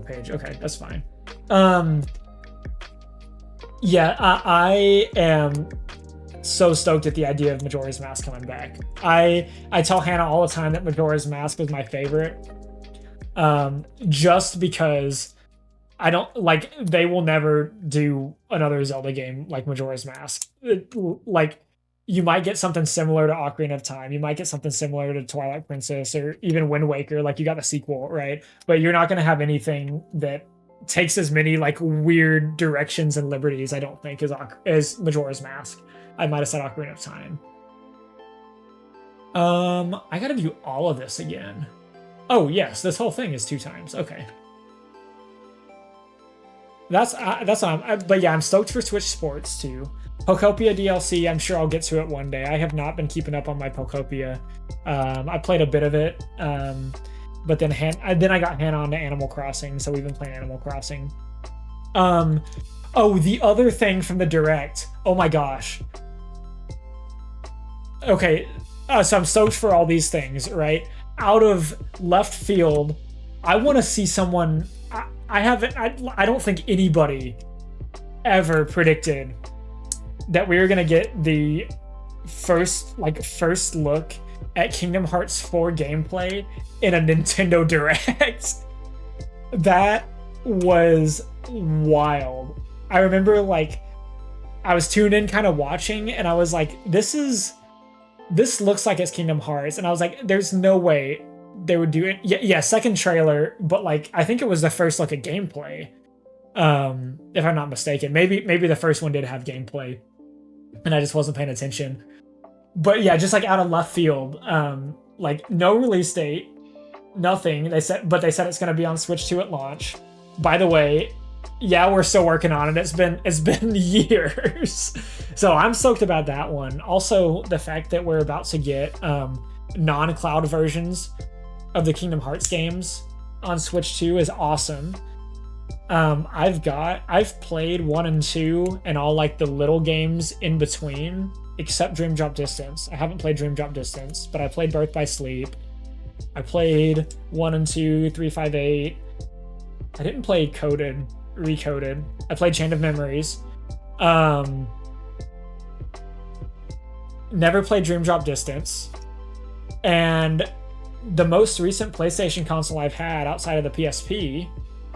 page. Okay, that's fine. Yeah, I am so stoked at the idea of Majora's Mask coming back. I tell Hannah all the time that Majora's Mask was my favorite. Just because I don't like, they will never do another Zelda game like Majora's Mask. Like, you might get something similar to Ocarina of Time. You might get something similar to Twilight Princess or even Wind Waker. Like, you got the sequel, right? But you're not going to have anything that takes as many like weird directions and liberties, I don't think, as Majora's Mask. I might have said Ocarina of Time. I gotta do all of this again. Oh yes, this whole thing is 2 times. Okay. That's but yeah, I'm stoked for Switch Sports too. Pokopia DLC, I'm sure I'll get to it one day. I have not been keeping up on my Pokopia. I played a bit of it, but then I got Hannah onto Animal Crossing, so we've been playing Animal Crossing. Oh, the other thing from the Direct. Oh my gosh. Okay, so I'm stoked for all these things, right? Out of left field, I want to see someone. I don't think anybody ever predicted that we were gonna get the first look at Kingdom Hearts 4 gameplay in a Nintendo Direct. That was wild. I remember like I was tuned in kind of watching and I was like, this looks like it's Kingdom Hearts, and I was like, there's no way they would do it. Yeah, second trailer, but like I think it was the first look at gameplay. If I'm not mistaken. Maybe the first one did have gameplay and I just wasn't paying attention. But yeah, just like out of left field, like no release date, nothing. They said it's gonna be on Switch 2 at launch. By the way, yeah, we're still working on it. It's been years. So I'm stoked about that one. Also, the fact that we're about to get non-cloud versions of the Kingdom Hearts games on Switch 2 is awesome. I've played 1 and 2 and all like the little games in between, except Dream Drop Distance. I haven't played Dream Drop Distance, but I played Birth by Sleep. I played 1 and 2, 358. I didn't play Recoded. I played Chain of Memories. Never played Dream Drop Distance. And the most recent PlayStation console I've had outside of the PSP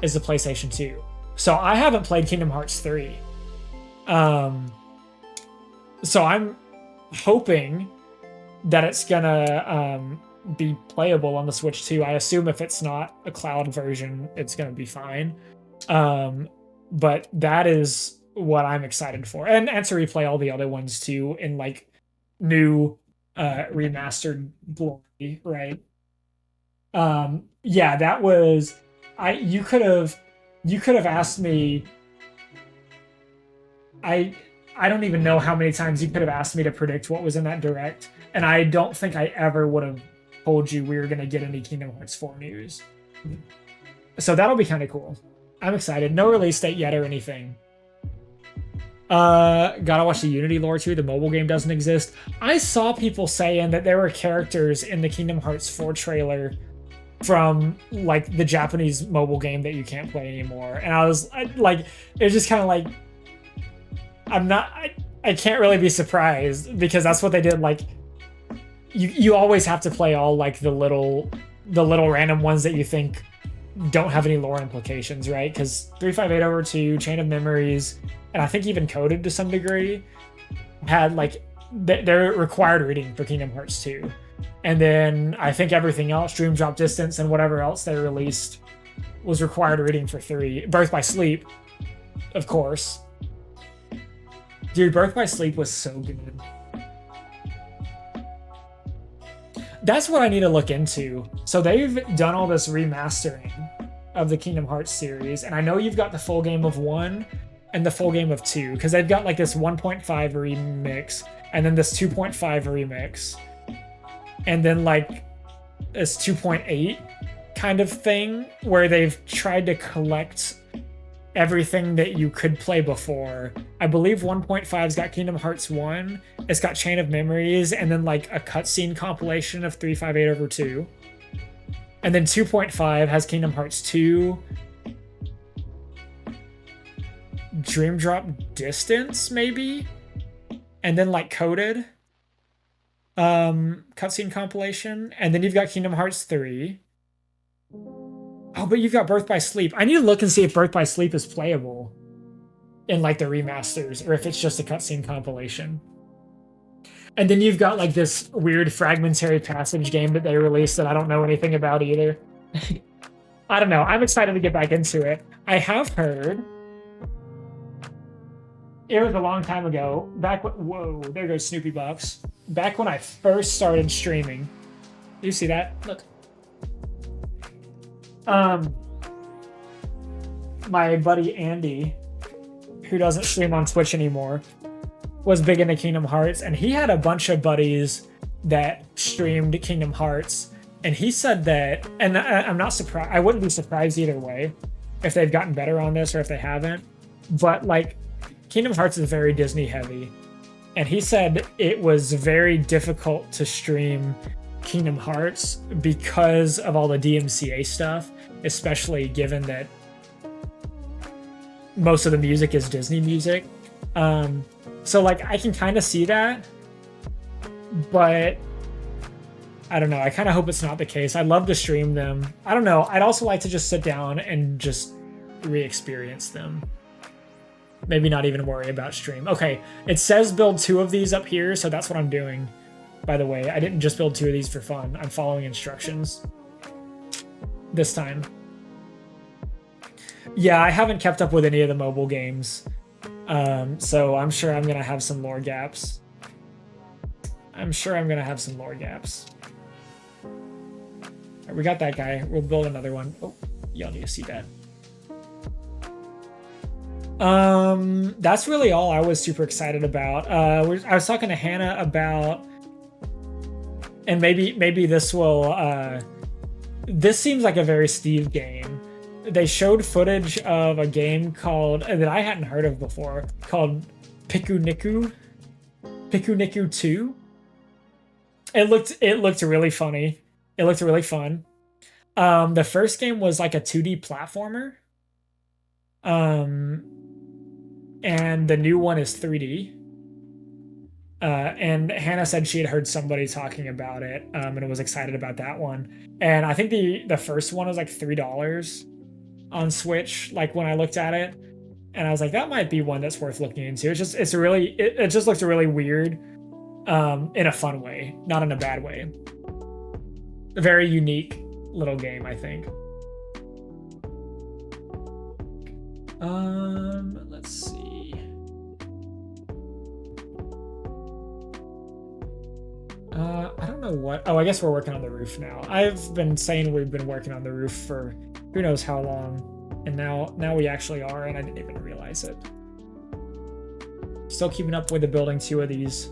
is the PlayStation 2. So I haven't played Kingdom Hearts 3. So I'm hoping that it's gonna be playable on the Switch 2. I assume if it's not a cloud version, it's gonna be fine. But that is what I'm excited for. And to replay all the other ones too in like new remastered glory, right? Yeah, that was you could have asked me. I don't even know how many times you could have asked me to predict what was in that Direct, and I don't think I ever would have told you we were gonna get any Kingdom Hearts 4 news. So that'll be kind of cool. I'm excited. No release date yet or anything. Gotta watch the Unity lore too. The mobile game doesn't exist. I saw people saying that there were characters in the Kingdom Hearts 4 trailer from like the Japanese mobile game that you can't play anymore, and I was like, it's just kind of like, I can't really be surprised because that's what they did. Like, you always have to play all like the little random ones that you think don't have any lore implications, right? Because 358 over 2, Chain of Memories, and I think even Coded to some degree had like they're required reading for Kingdom Hearts 2. And then I think everything else, Dream Drop Distance and whatever else they released, was required reading for 3. Birth by Sleep, of course. Dude, Birth by Sleep was so good. That's what I need to look into. So they've done all this remastering of the Kingdom Hearts series, and I know you've got the full game of 1 and the full game of 2, because they've got like this 1.5 remix, and then this 2.5 remix, and then like this 2.8 kind of thing, where they've tried to collect everything that you could play before. I believe 1.5's got Kingdom Hearts 1, it's got Chain of Memories, and then like a cutscene compilation of 358/2. And then 2.5 has Kingdom Hearts 2, Dream Drop Distance, maybe? And then like Coded cutscene compilation. And then you've got Kingdom Hearts 3. Oh, but you've got Birth by Sleep. I need to look and see if Birth by Sleep is playable in like the remasters, or if it's just a cutscene compilation. And then you've got like this weird fragmentary passage game that they released that I don't know anything about either. I don't know. I'm excited to get back into it. I have heard, it was a long time ago, back when, whoa, there goes Snoopy Box. Back when I first started streaming. Do you see that? Look. My buddy Andy, who doesn't stream on Twitch anymore, was big into Kingdom Hearts, and he had a bunch of buddies that streamed Kingdom Hearts, and he said that, and I'm not surprised, I wouldn't be surprised either way if they've gotten better on this or if they haven't, but like Kingdom Hearts is very Disney heavy, and he said it was very difficult to stream Kingdom Hearts because of all the DMCA stuff, especially given that most of the music is Disney music. So like I can kind of see that, but I don't know. I kind of hope it's not the case. I'd love to stream them. I don't know. I'd also like to just sit down and just re-experience them. Maybe not even worry about stream. Okay, it says build 2 of these up here, so that's what I'm doing. By the way, I didn't just build 2 of these for fun. I'm following instructions this time. Yeah, I haven't kept up with any of the mobile games. So I'm sure I'm gonna have some lore gaps. Alright, we got that guy. We'll build another one. Oh, y'all need to see that. That's really all I was super excited about. I was talking to Hannah about, and maybe this will, this seems like a very Steve game. They showed footage of a game called, that I hadn't heard of before, called Pikuniku 2. It looked really funny. It looked really fun. The first game was like a 2D platformer. And the new one is 3D. And Hannah said she had heard somebody talking about it, and was excited about that one. And I think the first one was like $3 on Switch, like when I looked at it, and I was like, that might be one that's worth looking into. It just looks really weird, in a fun way, not in a bad way. A very unique little game, I think. Let's see. I don't know what. Oh, I guess we're working on the roof now. I've been saying we've been working on the roof for who knows how long, and now we actually are, and I didn't even realize it. Still keeping up with the building 2 of these.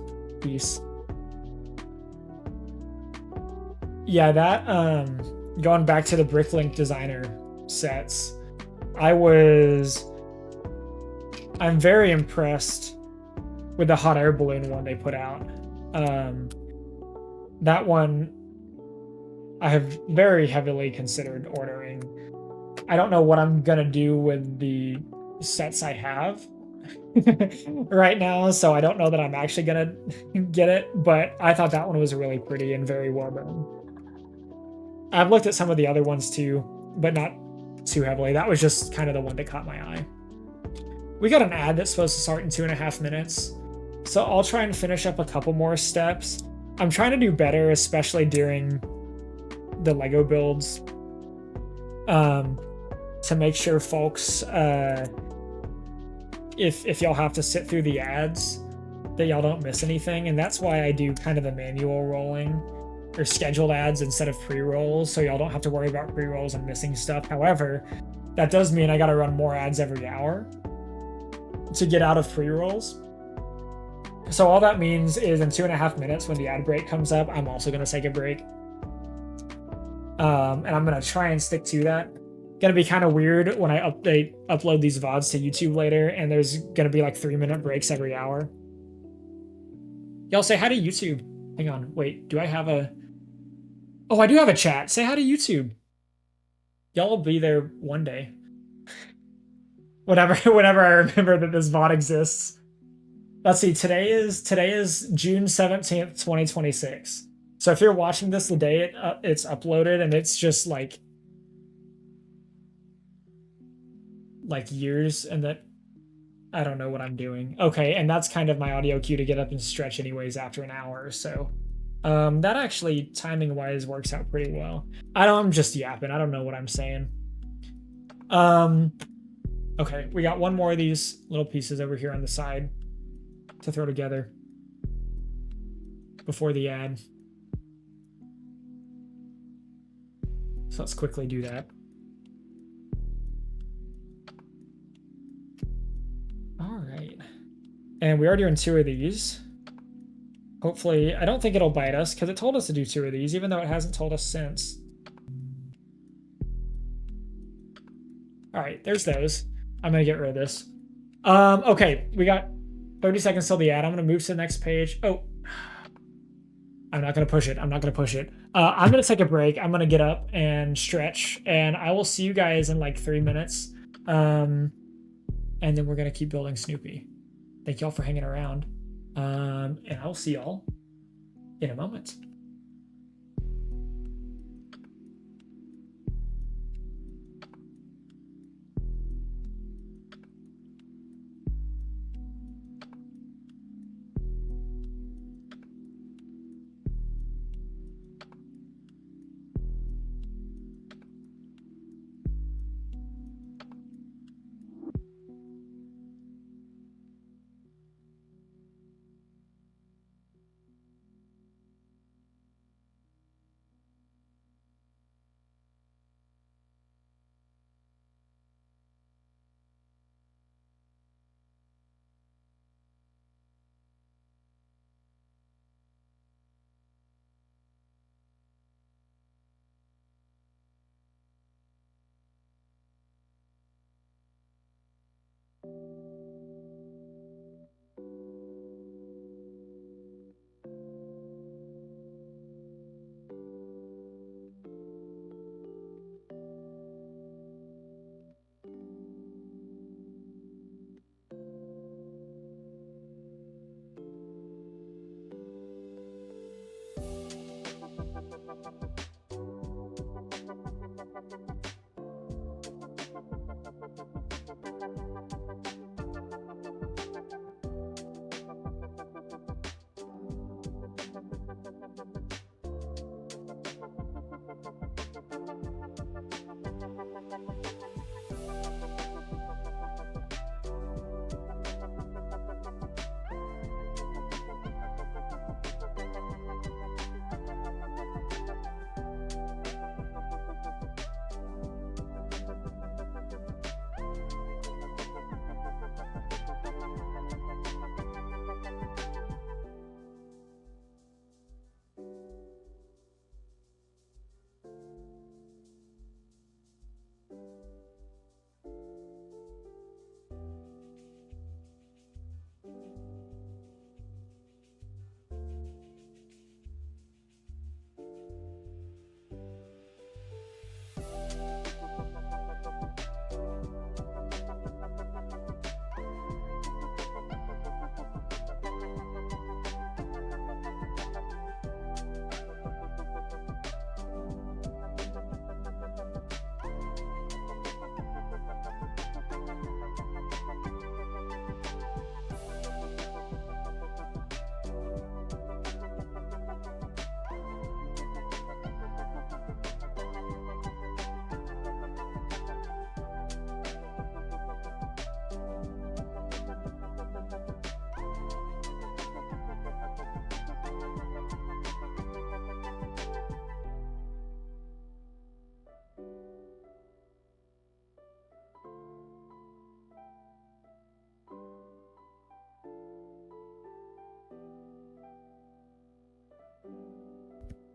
Yeah, that going back to the Bricklink designer sets, I'm very impressed with the hot air balloon one they put out. That one I have very heavily considered ordering. I don't know what I'm gonna do with the sets I have right now, so I don't know that I'm actually gonna get it, but I thought that one was really pretty and very well done. I've looked at some of the other ones too, but not too heavily. That was just kind of the one that caught my eye. We got an ad that's supposed to start in 2.5 minutes, so I'll try and finish up a couple more steps. I'm trying to do better, especially during the Lego builds, to make sure folks, if y'all have to sit through the ads, that y'all don't miss anything. And that's why I do kind of the manual rolling, or scheduled ads instead of pre-rolls, so y'all don't have to worry about pre-rolls and missing stuff. However, that does mean I gotta run more ads every hour to get out of pre-rolls. So all that means is in 2.5 minutes when the ad break comes up, I'm also gonna take a break. And I'm gonna try and stick to that. Gonna be kind of weird when I upload these VODs to YouTube later, and there's gonna be like 3-minute breaks every hour. Y'all say hi to YouTube. Hang on, wait, do I have a... Oh, I do have a chat. Say hi to YouTube. Y'all will be there one day. Whenever I remember that this VOD exists. Let's see, today is June 17th, 2026. So if you're watching this the day it's uploaded and it's just like years and that I don't know what I'm doing. Okay, and that's kind of my audio cue to get up and stretch anyways after an hour, so that actually timing wise works out pretty well. I'm just yapping. I don't know what I'm saying. Okay, we got one more of these little pieces over here on the side to throw together before the ad. So let's quickly do that. All right. And we are doing 2 of these. Hopefully, I don't think it'll bite us because it told us to do 2 of these, even though it hasn't told us since. All right, there's those. I'm gonna get rid of this. Okay, we got 30 seconds till the ad. I'm gonna move to the next page. Oh, I'm not gonna push it. I'm not gonna push it. I'm gonna take a break. I'm gonna get up and stretch, and I will see you guys in like 3 minutes. And then we're gonna keep building Snoopy. Thank y'all for hanging around. And I'll see y'all in a moment.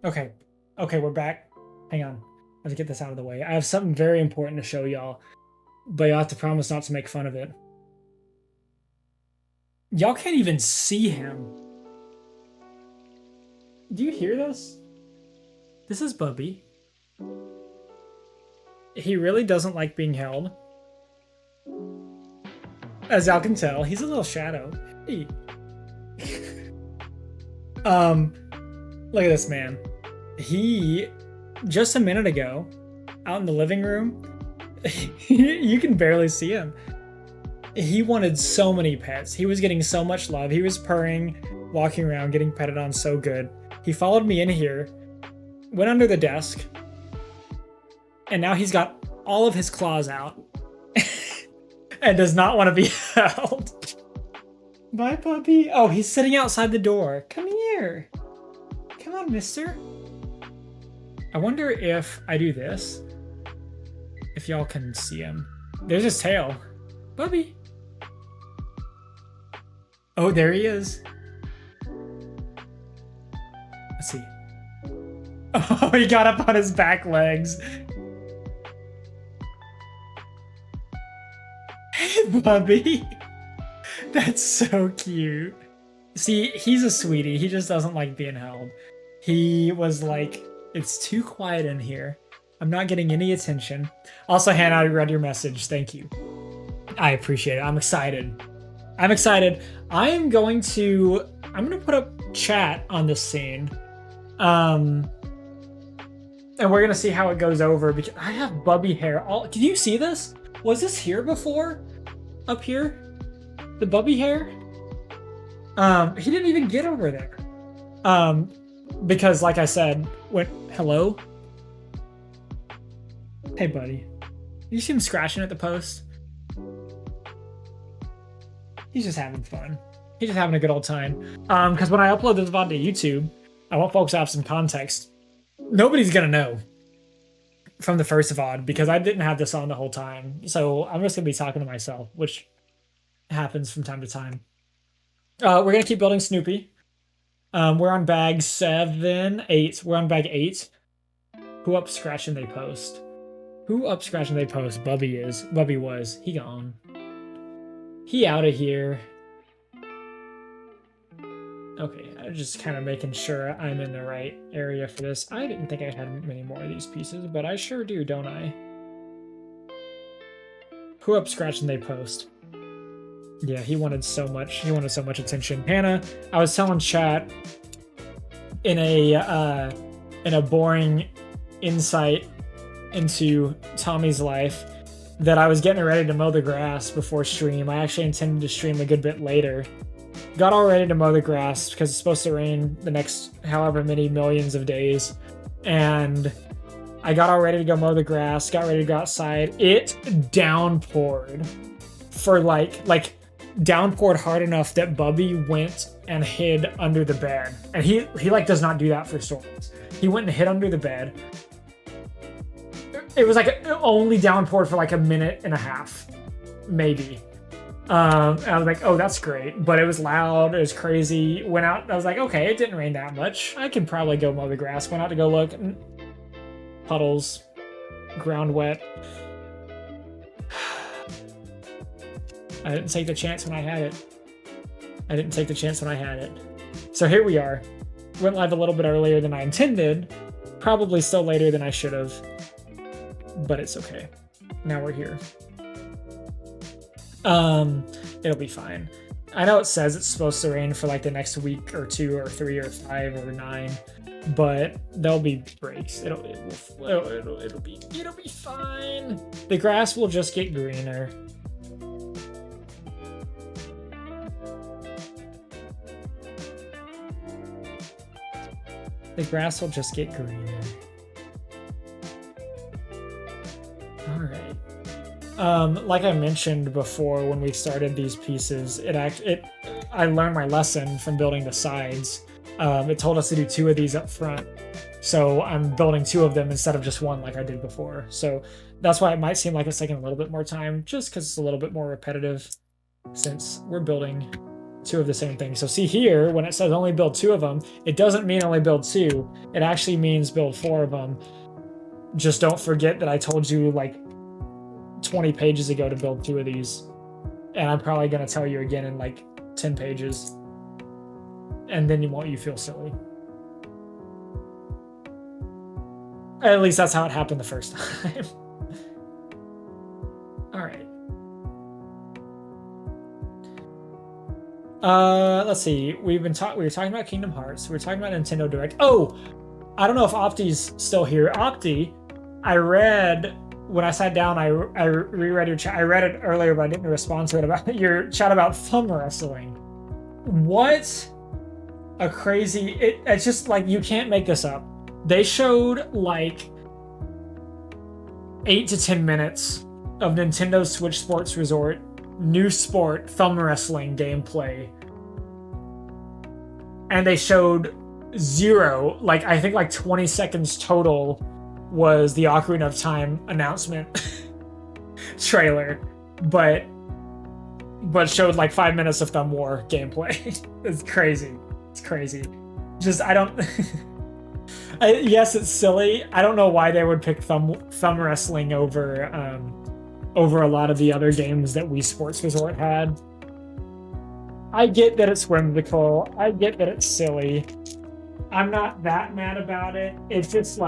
Okay. Okay, we're back. Hang on. Let's get this out of the way. I have something very important to show y'all, but y'all have to promise not to make fun of it. Y'all can't even see him. Do you hear this? This is Bubby. He really doesn't like being held. As y'all can tell, he's a little shadow. Hey. Look at this man. He, just a minute ago, out in the living room, you can barely see him. He wanted so many pets. He was getting so much love. He was purring, walking around, getting petted on so good. He followed me in here, went under the desk, and now he's got all of his claws out and does not want to be held. Bye, puppy. Oh, he's sitting outside the door. Come here. Come on, mister. I wonder if I do this, if y'all can see him. There's his tail. Bubby. Oh, there he is. Let's see. Oh, he got up on his back legs. Hey, Bubby. That's so cute. See, he's a sweetie. He just doesn't like being held. He was like, it's too quiet in here. I'm not getting any attention. Also, Hannah, I read your message. Thank you. I appreciate it. I'm excited. I'm excited. I'm gonna put up chat on this scene. And we're gonna see how it goes over because I have Bubby hair. Can you see this? Was this here before? Up here? The Bubby hair? He didn't even get over there. Because like I said, hello? Hey, buddy. You see him scratching at the post? He's just having fun. He's just having a good old time. Because when I upload this VOD to YouTube, I want folks to have some context. Nobody's gonna know from the first VOD because I didn't have this on the whole time. So I'm just gonna be talking to myself, which happens from time to time. We're gonna keep building Snoopy. We're on bag 8. We're on bag 8. Who up scratching they post? Who up scratching they post? Bubby is. Bubby was. He gone. He out of here. Okay, I'm just kind of making sure I'm in the right area for this. I didn't think I had many more of these pieces, but I sure do, don't I? Who up scratching they post? Yeah, he wanted so much. He wanted so much attention. Hannah, I was telling chat in a boring insight into Tommy's life that I was getting ready to mow the grass before stream. I actually intended to stream a good bit later. Got all ready to mow the grass because it's supposed to rain the next however many millions of days. And I got all ready to go mow the grass, got ready to go outside. It downpoured for like downpoured hard enough that Bubby went and hid under the bed. And he like does not do that for storms. He went and hid under the bed. It was like it only downpoured for like a minute and a half, maybe. And I was like, oh, that's great. But it was loud. It was crazy. Went out. I was like, okay, it didn't rain that much. I can probably go mow the grass. Went out to go look. Puddles. Ground wet. I didn't take the chance when I had it. I didn't take the chance when I had it. So here we are. Went live a little bit earlier than I intended. Probably still later than I should have. But it's okay. Now we're here. It'll be fine. I know it says it's supposed to rain for like the next week or 2 or 3 or 5 or 9, but there'll be breaks. It'll be fine. The grass will just get greener. The grass will just get greener. All right. Like I mentioned before when we started these pieces, I learned my lesson from building the sides. It told us to do 2 of these up front. So I'm building 2 of them instead of just 1 like I did before. So that's why it might seem like it's taking a little bit more time, just because it's a little bit more repetitive since we're building two of the same thing. So see here, when it says only build 2 of them, it doesn't mean only build 2. It actually means build 4 of them. Just don't forget that I told you like 20 pages ago to build 2 of these. And I'm probably going to tell you again in like 10 pages. And then you feel silly. At least that's how it happened the first time. All right. Let's see. We were talking about Kingdom Hearts. We were talking about Nintendo Direct. Oh, I don't know if Opti's still here. Opti, I read when I sat down. I reread your chat. I read it earlier, but I didn't respond to it about your chat about thumb wrestling. What a crazy! It's just like you can't make this up. They showed like 8 to 10 minutes of Nintendo Switch Sports Resort new sport thumb wrestling gameplay, and they showed 0, like I think like 20 seconds total was the Ocarina of Time announcement trailer, but showed like 5 minutes of thumb war gameplay. It's crazy. It's crazy. Just I don't. Yes, it's silly. I don't know why they would pick thumb wrestling over a lot of the other games that Wii Sports Resort had. I get that it's whimsical. I get that it's silly. I'm not that mad about it. It's just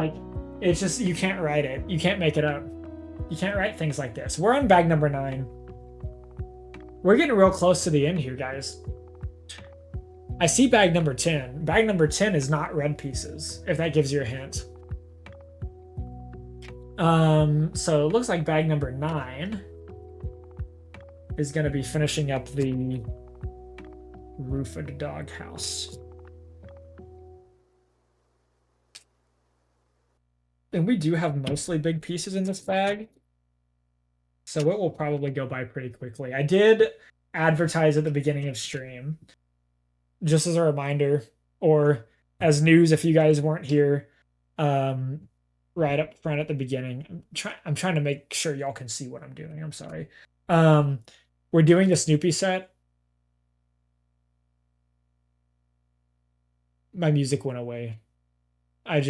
you can't write it. You can't make it up. You can't write things like this. We're on bag number 9. We're getting real close to the end here, guys. I see bag number 10. Bag number 10 is not red pieces, if that gives you a hint. So it looks like bag number 9 is going to be finishing up the roof of the doghouse. And we do have mostly big pieces in this bag, so it will probably go by pretty quickly. I did advertise at the beginning of stream, just as a reminder, or as news if you guys weren't here, right up front at the beginning. I'm trying to make sure y'all can see what I'm doing. I'm sorry. We're doing the Snoopy set. My music went away. I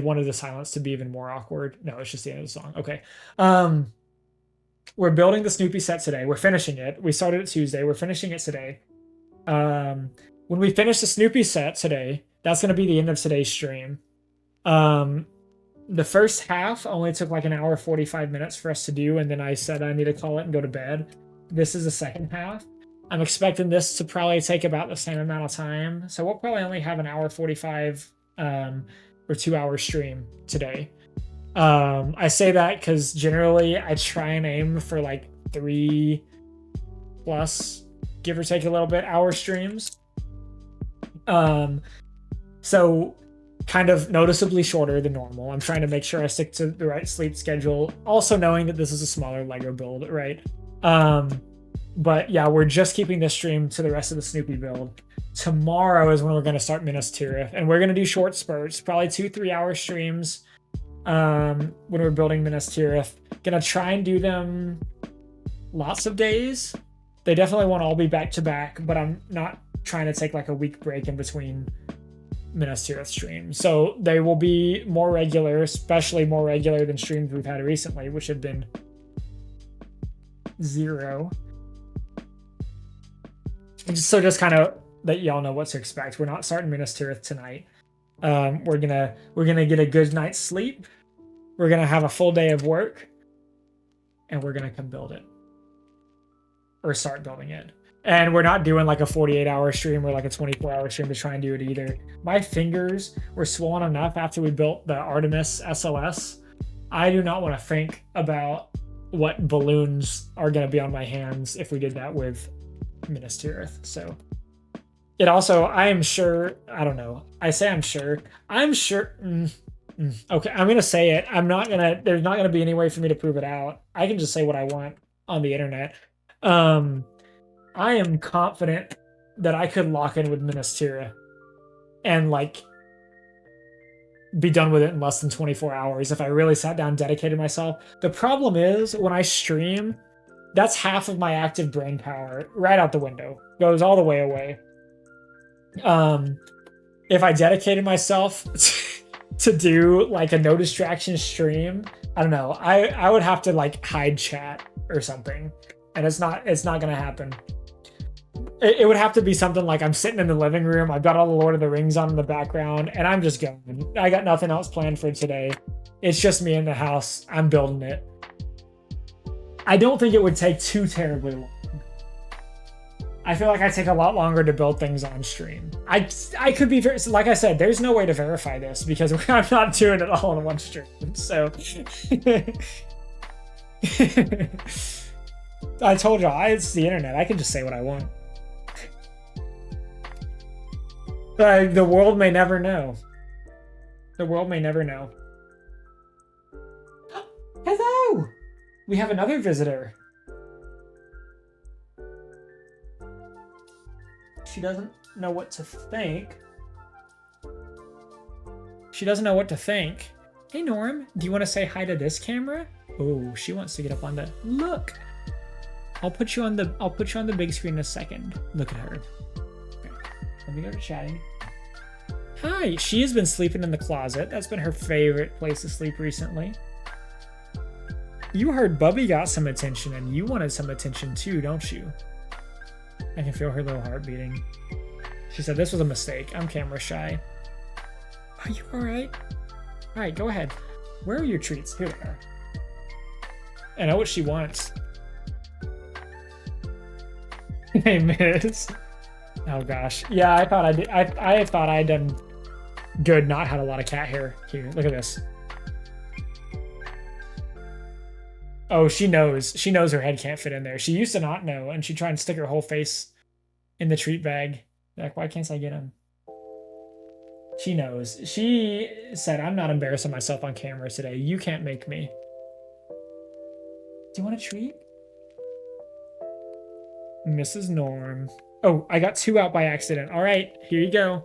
wanted the silence to be even more awkward. No, it's just the end of the song. Okay. We're building the Snoopy set today. We're finishing it. We started it Tuesday. We're finishing it today. When we finish the Snoopy set today, that's going to be the end of today's stream. The first half only took like an hour 45 minutes for us to do, and then I said I need to call it and go to bed. This is the second half. I'm expecting this to probably take about the same amount of time, so we'll probably only have an hour 45 or 2 hour stream today. I say that because generally I try and aim for like 3 plus, give or take a little bit, hour streams. So kind of noticeably shorter than normal. I'm trying to make sure I stick to the right sleep schedule, also knowing that this is a smaller Lego build, right? But yeah, we're just keeping this stream to the rest of the Snoopy build. Tomorrow is when we're going to start Minas Tirith, and we're going to do short spurts, probably 2-3 hour streams when we're building Minas Tirith. Gonna try and do them lots of days. They definitely won't all be back to back, but I'm not trying to take like a week break in between Minas Tirith streams. So they will be more regular, especially more regular than streams we've had recently, which have been 0. So just kind of that y'all know what to expect. We're not starting Minas Tirith tonight. We're gonna get a good night's sleep. We're gonna have a full day of work, and we're gonna come build it, or start building it. And we're not doing like a 48-hour stream or like a 24-hour stream to try and do it either. My fingers were swollen enough after we built the Artemis SLS. I do not want to think about what balloons are going to be on my hands if we did that with Minas Tirith. So it also, I am sure, I don't know. I say I'm sure. I'm sure. Okay, I'm going to say it. There's not going to be any way for me to prove it out. I can just say what I want on the internet. I am confident that I could lock in with Minas Tirith and like be done with it in less than 24 hours if I really sat down and dedicated myself. The problem is when I stream, That's half of my active brain power right out the window. Goes all the way away. If I dedicated myself to do like a no distraction stream, I don't know. I would have to like hide chat or something, and it's not gonna happen. It would have to be something like I'm sitting in the living room, I've got all the Lord of the Rings on in the background, and I'm just going. I got nothing else planned for today. It's just me in the house. I'm building it. I don't think it would take too terribly long. I feel like I take a lot longer to build things on stream. I could be very, like I said, there's no way to verify this because I'm not doing it all in one stream. So I told y'all, it's the internet. I can just say what I want. The world may never know. The world may never know. Hello! We have another visitor. She doesn't know what to think. She doesn't know what to think. Hey Norm, do you want to say hi to this camera? Oh, she wants to get up on the look. I'll put you on the big screen in a second. Look at her. Okay. Let me go to chatting. Hi, she has been sleeping in the closet. That's been her favorite place to sleep recently. You heard Bubby got some attention and you wanted some attention too, don't you? I can feel her little heart beating. She said this was a mistake. I'm camera shy. Are you alright? Alright, go ahead. Where are your treats? Here they are. I know what she wants. Hey, miss. Oh gosh. Yeah, I thought I did. I thought I'd done good, not had a lot of cat hair. Here, look at this. Oh, she knows. She knows her head can't fit in there. She used to not know, and she tried to stick her whole face in the treat bag. Like, why can't I get him? She knows. She said, I'm not embarrassing myself on camera today. You can't make me. Do you want a treat? Mrs. Norm. Oh, I got 2 out by accident. All right, here you go.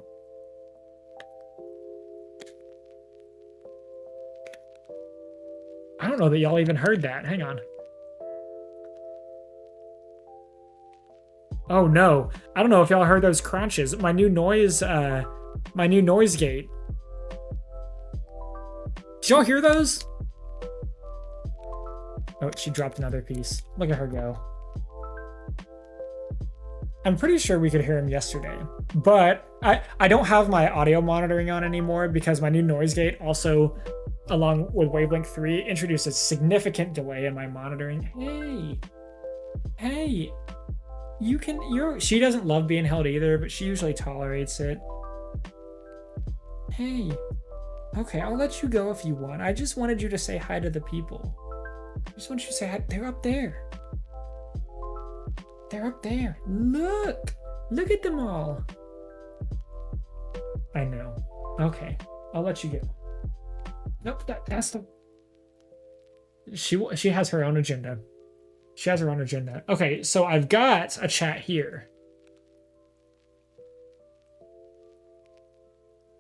I don't know that y'all even heard that. Hang on. Oh no. I don't know if y'all heard those crunches. My new noise gate. Did y'all hear those? Oh, she dropped another piece. Look at her go. I'm pretty sure we could hear him yesterday, but I don't have my audio monitoring on anymore because my new noise gate also, along with Wavelength 3, introduced a significant delay in my monitoring. Hey, she doesn't love being held either, but she usually tolerates it. Hey, okay, I'll let you go if you want. I just wanted you to say hi to the people. I just want you to say hi. They're up there. They're up there. Look at them all. I know. Okay, I'll let you go. Nope, that's the... She has her own agenda. She has her own agenda. Okay, so I've got a chat here.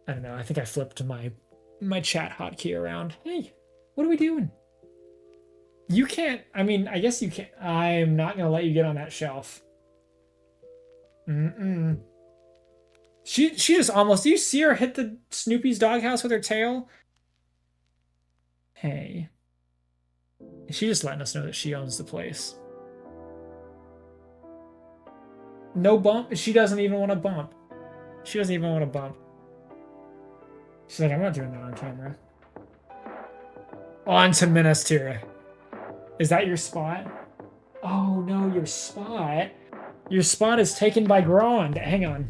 I don't know, I think I flipped my chat hotkey around. Hey, what are we doing? You can't, I mean, I guess you can't. I'm not gonna let you get on that shelf. She just almost, do you see her hit the Snoopy's doghouse with her tail? Hey. She's just letting us know that she owns the place. No bump? She doesn't even want to bump. She doesn't even want to bump. She's like, I'm not doing that on camera. On to Minas Tirith. Is that your spot? Oh no, your spot. Your spot is taken by Grand. Hang on.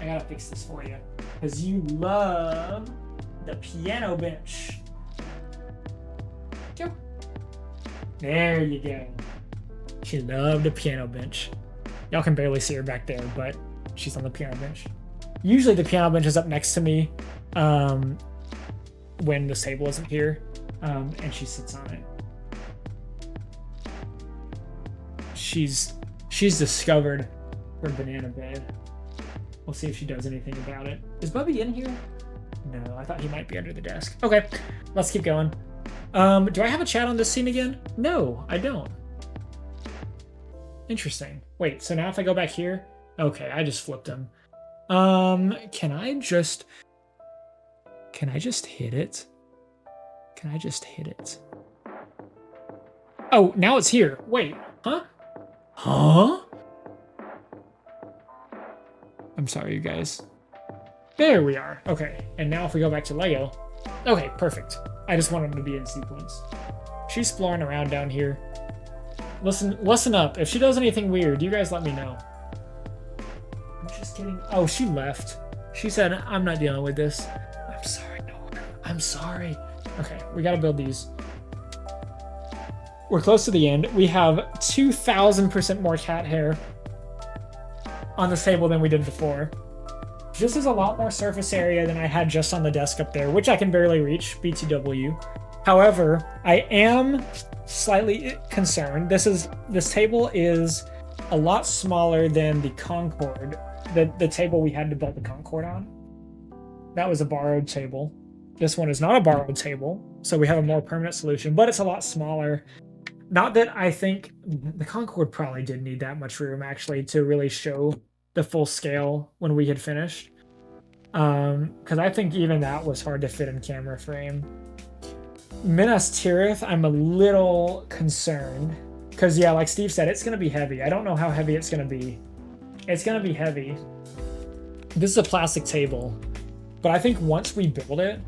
I gotta fix this for you. Because you love the piano bench. Go. There you go. She loved the piano bench. Y'all can barely see her back there, but she's on the piano bench. Usually the piano bench is up next to me when this table isn't here, and she sits on it. She's discovered her banana bed. We'll see if she does anything about it. Is Bubby in here? No, I thought he might be under the desk. Okay, let's keep going. Do I have a chat on this scene again? No, I don't. Interesting. Wait, so now if I go back here, okay, I just flipped him. Can I just hit it? Can I just hit it? Oh, now it's here. Wait, huh? Huh? I'm sorry, you guys. There we are. Okay, and now if we go back to Lego. Okay, perfect. I just want them to be in sequence. She's exploring around down here. Listen up. If she does anything weird, you guys let me know. I'm just kidding. Oh, she left. She said, I'm not dealing with this. I'm sorry, Nora. I'm sorry. Okay, we gotta build these. We're close to the end. We have 2,000% more cat hair on this table than we did before. This is a lot more surface area than I had just on the desk up there, which I can barely reach, BTW. However, I am slightly concerned. This table is a lot smaller than the Concorde, the table we had to build the Concorde on. That was a borrowed table. This one is not a borrowed table, so we have a more permanent solution, but it's a lot smaller. Not that I think the Concorde probably didn't need that much room, actually, to really show the full scale when we had finished. Because I think even that was hard to fit in camera frame. Minas Tirith, I'm a little concerned. Because, yeah, like Steve said, it's going to be heavy. I don't know how heavy it's going to be. It's going to be heavy. This is a plastic table. But I think once we build it...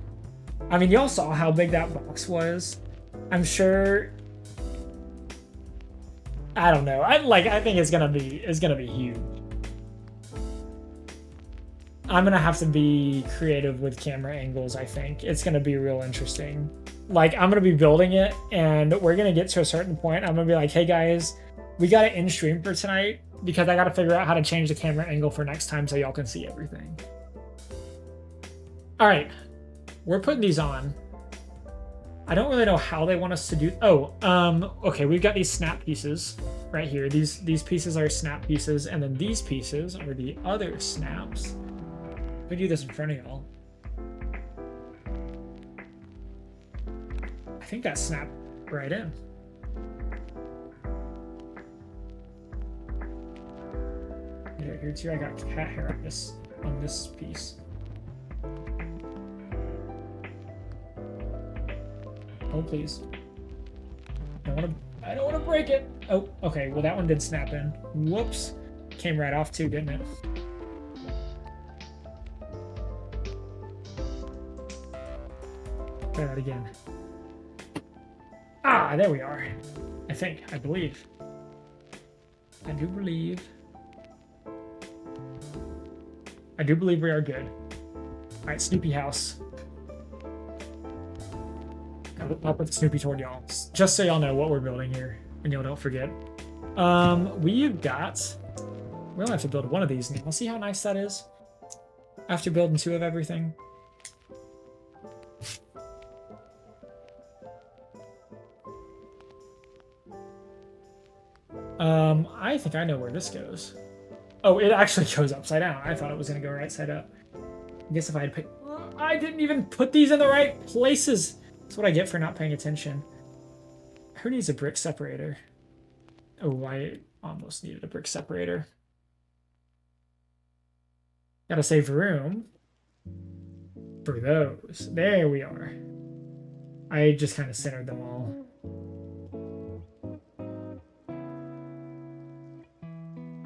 I mean, y'all saw how big that box was. I'm sure... I don't know. I think it's gonna be huge. I'm gonna have to be creative with camera angles, I think. It's gonna be real interesting. Like, I'm gonna be building it, and we're gonna get to a certain point. I'm gonna be like, hey guys, we gotta end stream for tonight, because I gotta figure out how to change the camera angle for next time so y'all can see everything. Alright, we're putting these on. I don't really know how they want us to do... okay, we've got these snap pieces right here. These pieces are snap pieces, and then these pieces are the other snaps. Let me do this in front of y'all. I think that snapped right in. Yeah, here too, I got cat hair on this piece. Oh, please. I don't want to break it. Oh, okay. Well, that one did snap in. Whoops. Came right off too, didn't it? Try that again. Ah, there we are. I believe. I do believe we are good. All right, Snoopy house. I'll put Snoopy toward y'all, just so y'all know what we're building here, and y'all don't forget. We only have to build one of these now. See how nice that is? After building two of everything. I think I know where this goes. Oh, it actually goes upside down. I thought it was gonna go right side up. I guess if I had picked... I didn't even put these in the right places! That's what I get for not paying attention. Who needs a brick separator? Oh, I almost needed a brick separator. Gotta save room for those. There we are. I just kind of centered them all.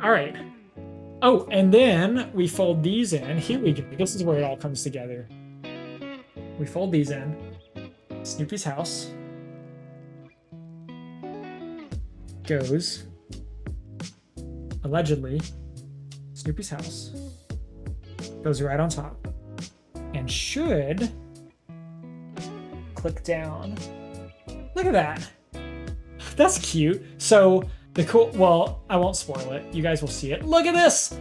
All right. Oh, and then we fold these in. Here we go. This is where it all comes together. We fold these in. Snoopy's house goes, allegedly, Snoopy's house goes right on top and should click down. Look at that. That's cute. So the cool, well, I won't spoil it. You guys will see it. Look at this.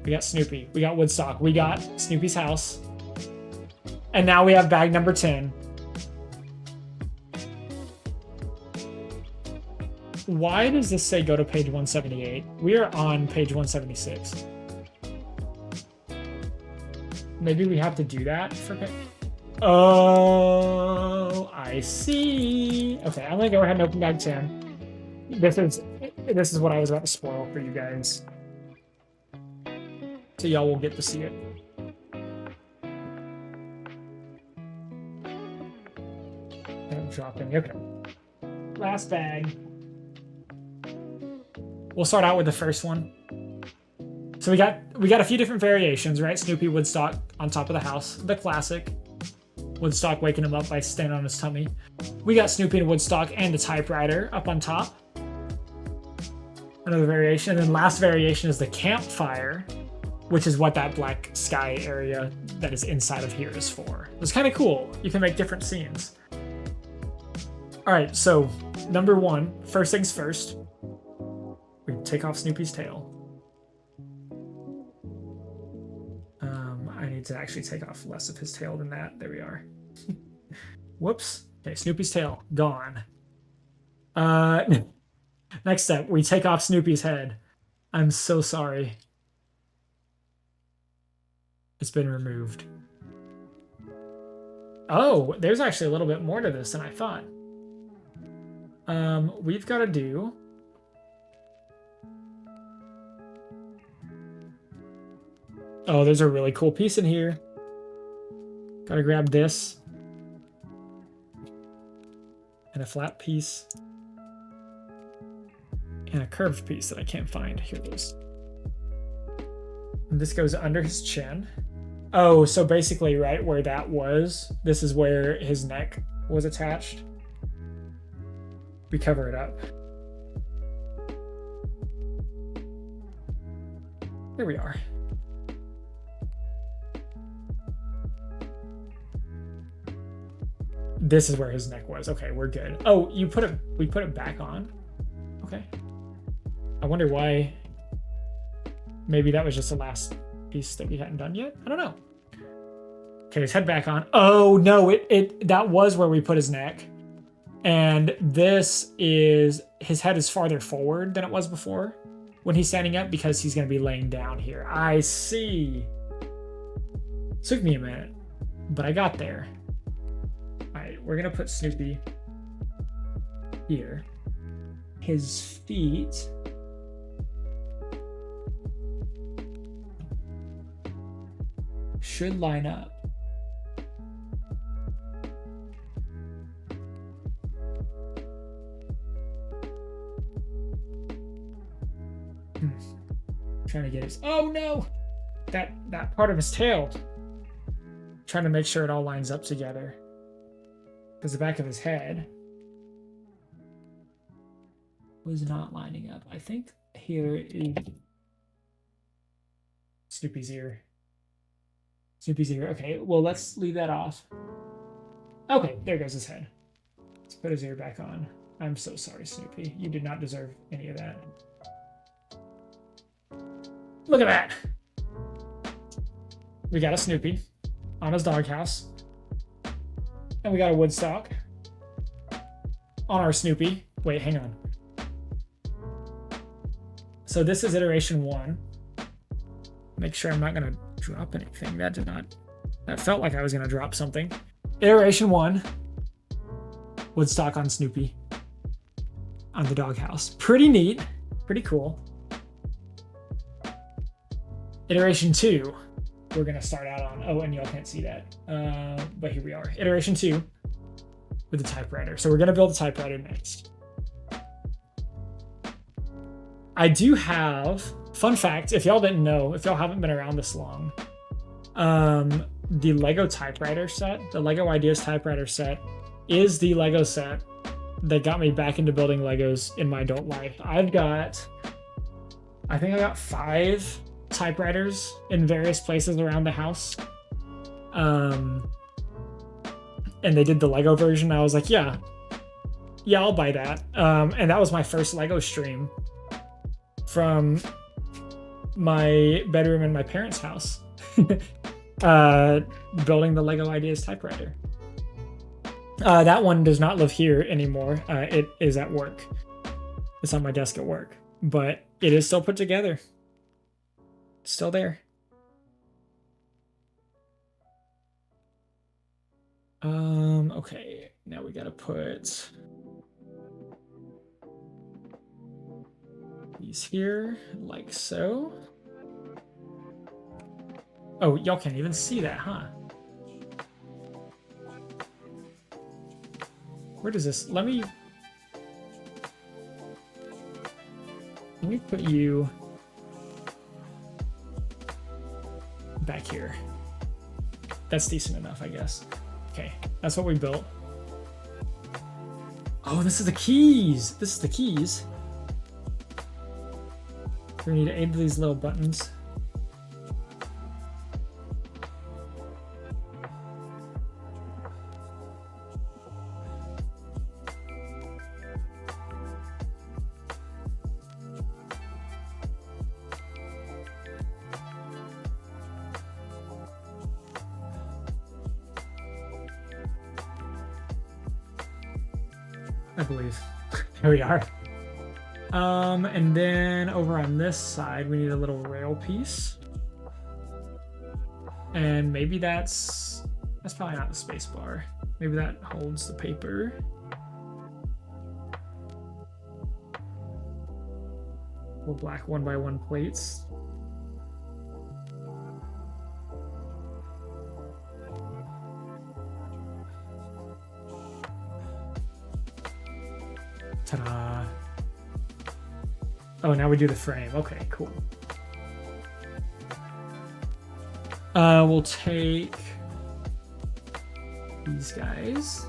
We got Snoopy. We got Woodstock. We got Snoopy's house. And now we have bag number 10. Why does this say go to page 178? We are on page 176. Maybe we have to do that for... Oh, I see. Okay, I'm gonna go ahead and open bag 10. This is This is what I was about to spoil for you guys. So y'all will get to see it. Don't drop any. Okay. Last bag. We'll start out with the first one. So we got a few different variations, right? Snoopy Woodstock on top of the house, the classic. Woodstock waking him up by standing on his tummy. We got Snoopy and Woodstock and the typewriter up on top. Another variation. And then last variation is the campfire, which is what that black sky area that is inside of here is for. It's kind of cool. You can make different scenes. All right, so number one, first things first, we take off Snoopy's tail. I need to actually take off less of his tail than that. There we are. Whoops. Okay, Snoopy's tail, gone. Next step, we take off Snoopy's head. I'm so sorry. It's been removed. Oh, there's actually a little bit more to this than I thought. We've got to do... Oh, there's a really cool piece in here. Gotta grab this. And a flat piece. And a curved piece that I can't find. Here it is. And this goes under his chin. Oh, so basically right where that was, this is where his neck was attached. We cover it up. Here we are. This is where his neck was. Okay, we're good. Oh, we put it back on? Okay. I wonder why. Maybe that was just the last piece that we hadn't done yet? I don't know. Okay, his head back on. Oh, no, that was where we put his neck. And this is, his head is farther forward than it was before when he's standing up because he's going to be laying down here. I see. Took me a minute, but I got there. All right, we're going to put Snoopy here. His feet should line up. Trying to get his, oh no, that part of his tail. Trying to make sure it all lines up together. Because the back of his head was not lining up. I think here is Snoopy's ear. Snoopy's ear. Okay, well, let's leave that off. Okay, there goes his head. Let's put his ear back on. I'm so sorry, Snoopy. You did not deserve any of that. Look at that. We got a Snoopy on his doghouse. And we got a Woodstock on our Snoopy. Wait, hang on. So this is iteration 1. Make sure I'm not going to drop anything. That felt like I was going to drop something. Iteration 1. Woodstock on Snoopy on the doghouse. Pretty neat. Pretty cool. Iteration 2. We're going to start out on, oh, and y'all can't see that. But here we are. Iteration 2 with the typewriter. So we're going to build a typewriter next. I do have, fun fact, if y'all didn't know, if y'all haven't been around this long, the Lego typewriter set, the Lego Ideas typewriter set, is the Lego set that got me back into building Legos in my adult life. I think I got 5 typewriters in various places around the house. And they did the Lego version. I was like, yeah, I'll buy that. And that was my first Lego stream from my bedroom in my parents' house. Building the Lego Ideas typewriter. That one does not live here anymore. It is at work. It's on my desk at work, but it is still put together. It's still there. Okay, now we gotta put these here, like so. Oh, y'all can't even see that, huh? Where does this... Let me put you back here. That's decent enough, I guess. Okay, that's what we built. Oh, this is the keys. This is the keys. We need 8 of these little buttons. I believe. Here we are. And then over on this side, we need a little rail piece. And maybe that's probably not the space bar. Maybe that holds the paper. Little black 1x1 plates. Ta-da. Oh, now we do the frame. Okay, cool. We'll take these guys.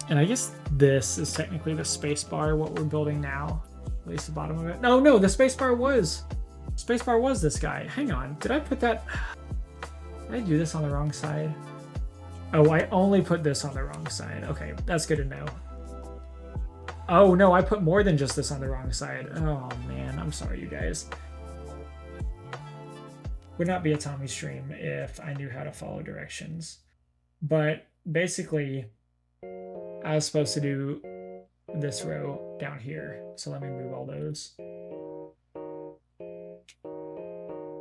And I guess this is technically the space bar, what we're building now. At least the bottom of it. No, the space bar was this guy. Hang on, did I put that? Did I do this on the wrong side? Oh, I only put this on the wrong side. Okay, that's good to know. Oh no, I put more than just this on the wrong side. Oh man, I'm sorry you guys. Would not be a Tommy stream if I knew how to follow directions. But basically, I was supposed to do this row down here. So let me move all those.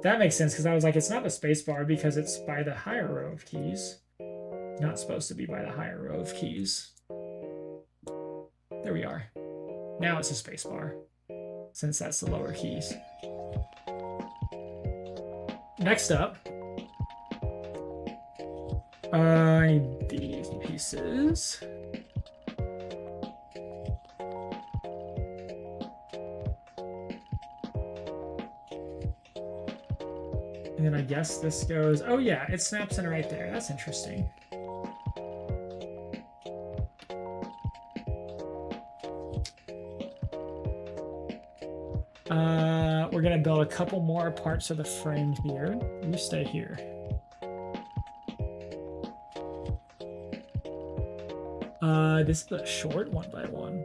That makes sense because I was like, it's not the space bar because it's by the higher row of keys. Not supposed to be by the higher row of keys. There we are. Now it's a space bar, since that's the lower keys. Next up, I need these pieces. And then I guess this goes, oh yeah, it snaps in right there. That's interesting. We're gonna build a couple more parts of the frame here. You stay here. This is a short 1x1.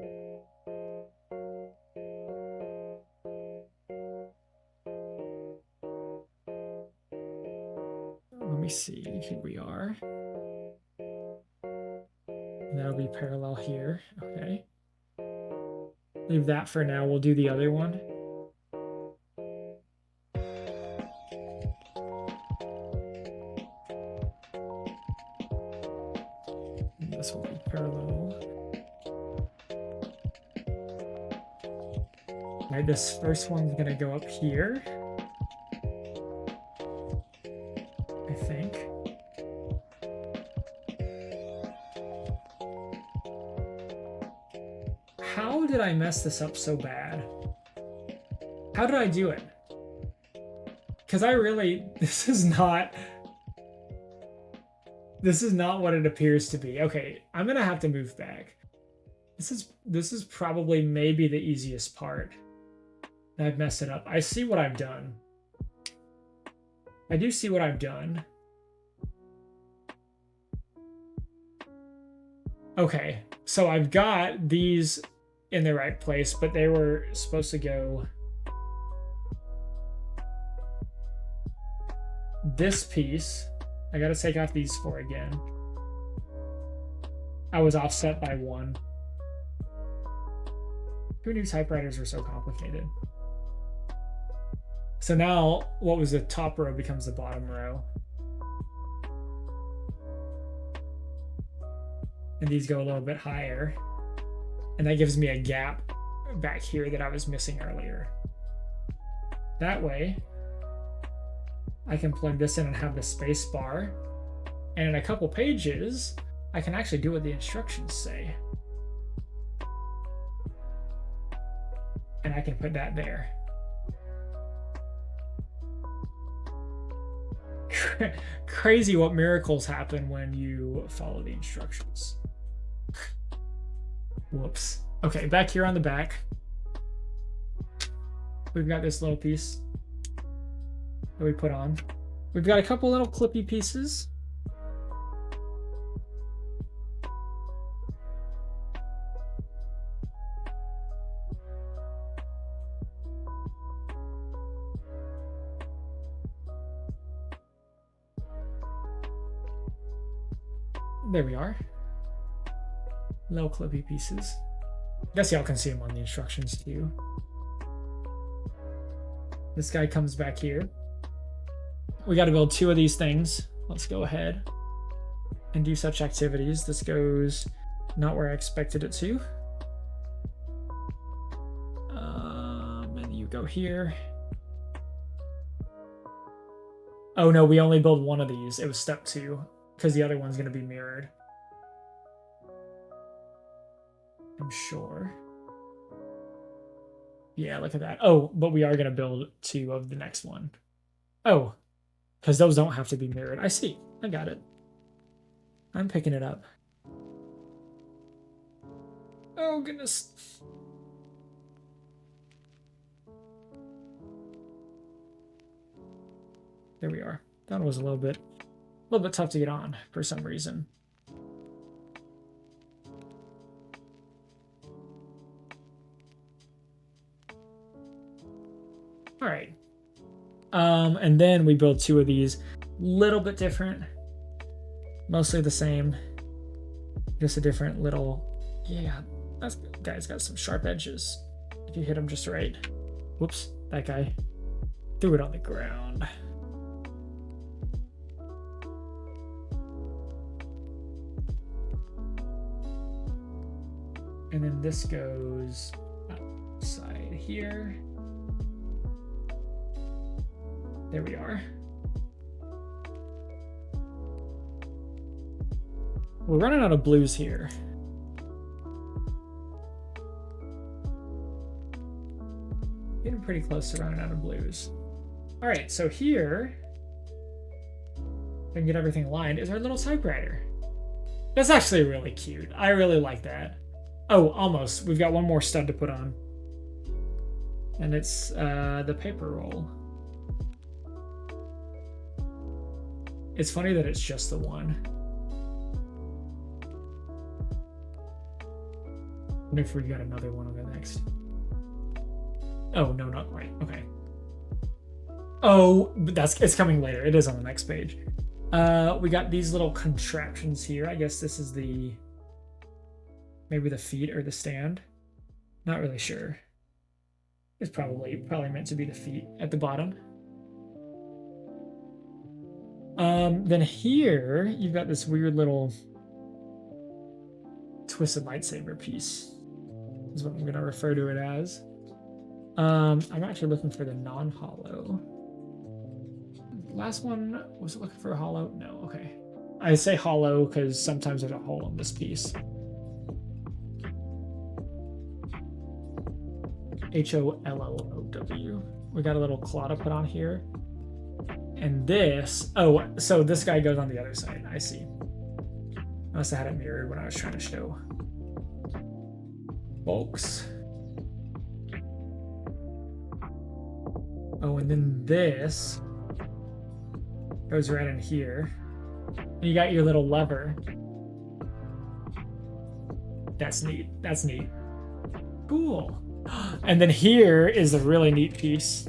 Let me see, here we are. That'll be parallel here, okay. Leave that for now, we'll do the other one. This will be parallel. All right, this first one's gonna go up here. I think. How did I mess this up so bad? How did I do it? Because I really, this is not what it appears to be. Okay, I'm gonna have to move back. This is probably maybe the easiest part. I've messed it up. I see what I've done. I do see what I've done. Okay, so I've got these in the right place, but they were supposed to go this piece. I gotta take off these 4 again. I was offset by 1. Who knew typewriters were so complicated? So now, what was the top row becomes the bottom row. and these go a little bit higher. And that gives me a gap back here that I was missing earlier. That way, I can plug this in and have the space bar. And in a couple pages, I can actually do what the instructions say. And I can put that there. Crazy what miracles happen when you follow the instructions. Whoops. Okay, back here on the back, we've got this little piece that we put on. We've got a couple little clippy pieces. There we are. Little clippy pieces. I guess y'all can see them on the instructions too. This guy comes back here. We got to build 2 of these things. Let's go ahead and do such activities. This goes not where I expected it to. And you go here. Oh no, we only build 1 of these. It was step 2 because the other one's going to be mirrored. I'm sure. Yeah, look at that. Oh, but we are going to build 2 of the next one. Oh, because those don't have to be mirrored. I see. I got it. I'm picking it up. Oh, goodness. There we are. That one was a little bit tough to get on for some reason. All right. And then we build 2 of these, little bit different, mostly the same, just a different little, yeah, that guy's got some sharp edges if you hit him just right. Whoops, that guy threw it on the ground. And then this goes outside here. There we are. We're running out of blues here. Getting pretty close to running out of blues. All right, so here, if I can get everything aligned, is our little typewriter. That's actually really cute. I really like that. Oh, almost. We've got one more stud to put on. And it's the paper roll. It's funny that it's just the one. What if we got another one on the next? Oh, no, not quite. Okay. Oh, but it's coming later. It is on the next page. We got these little contraptions here. I guess this is maybe the feet or the stand. Not really sure. It's probably meant to be the feet at the bottom. Then here you've got this weird little twisted lightsaber piece. Is what I'm gonna refer to it as. I'm actually looking for the non-hollow. Last one, was it looking for a hollow? No, okay. I say hollow because sometimes there's a hole in this piece. HOLLOW. We got a little claw to put on here. And this, oh, so this guy goes on the other side. I see. I must have had it mirrored when I was trying to show folks. Oh, and then this goes right in here. And you got your little lever. That's neat. That's neat. Cool. And then here is the really neat piece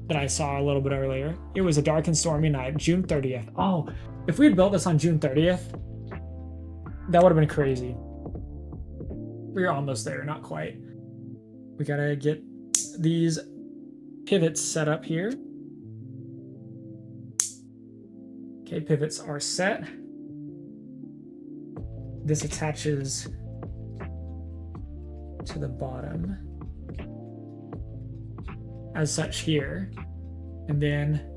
that I saw a little bit earlier. It was a dark and stormy night, June 30th. Oh, if we had built this on June 30th, that would have been crazy. We're almost there, not quite. We gotta get these pivots set up here. Okay, pivots are set. this attaches to the bottom as such here, and then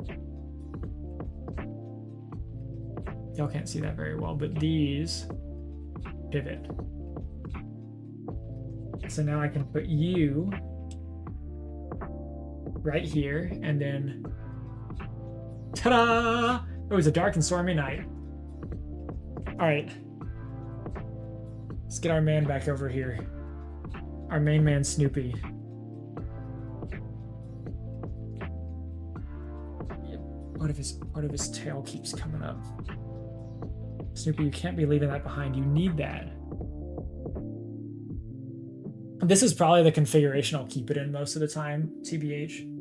y'all can't see that very well, but these pivot. So now I can put you right here, and then ta-da! It was a dark and stormy night. All right, let's get our man back over here. Our main man, Snoopy. Part of his tail keeps coming up. Snoopy, you can't be leaving that behind. You need that. This is probably the configuration I'll keep it in most of the time, TBH.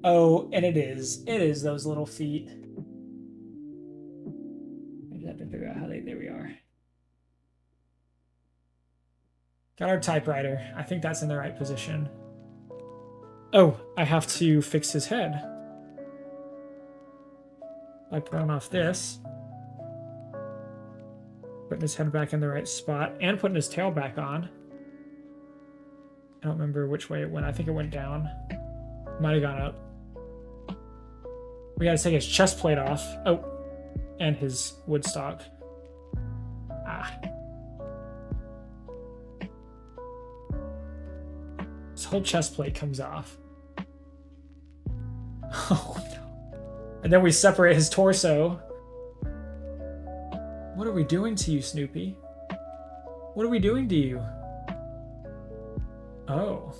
Oh, and it is those little feet. I just have to figure out how there we are. Got our typewriter. I think that's in the right position. Oh, I have to fix his head. By pulling off this. Putting his head back in the right spot, and putting his tail back on. I don't remember which way it went. I think it went down. Might have gone up. We gotta take his chest plate off. Oh, and his wood stock. Ah. His whole chest plate comes off. Oh no. And then we separate his torso. What are we doing to you, Snoopy? What are we doing to you? Oh.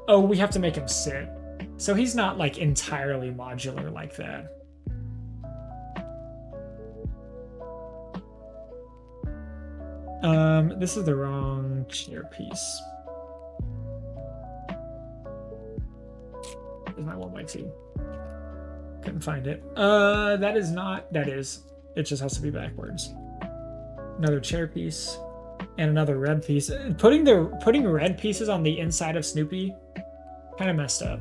Oh, we have to make him sit. So he's not like entirely modular like that. This is the wrong chair piece. There's my 1x2. Couldn't find it. That is not, that is. It just has to be backwards. Another chair piece. And another red piece. Putting red pieces on the inside of Snoopy kind of messed up.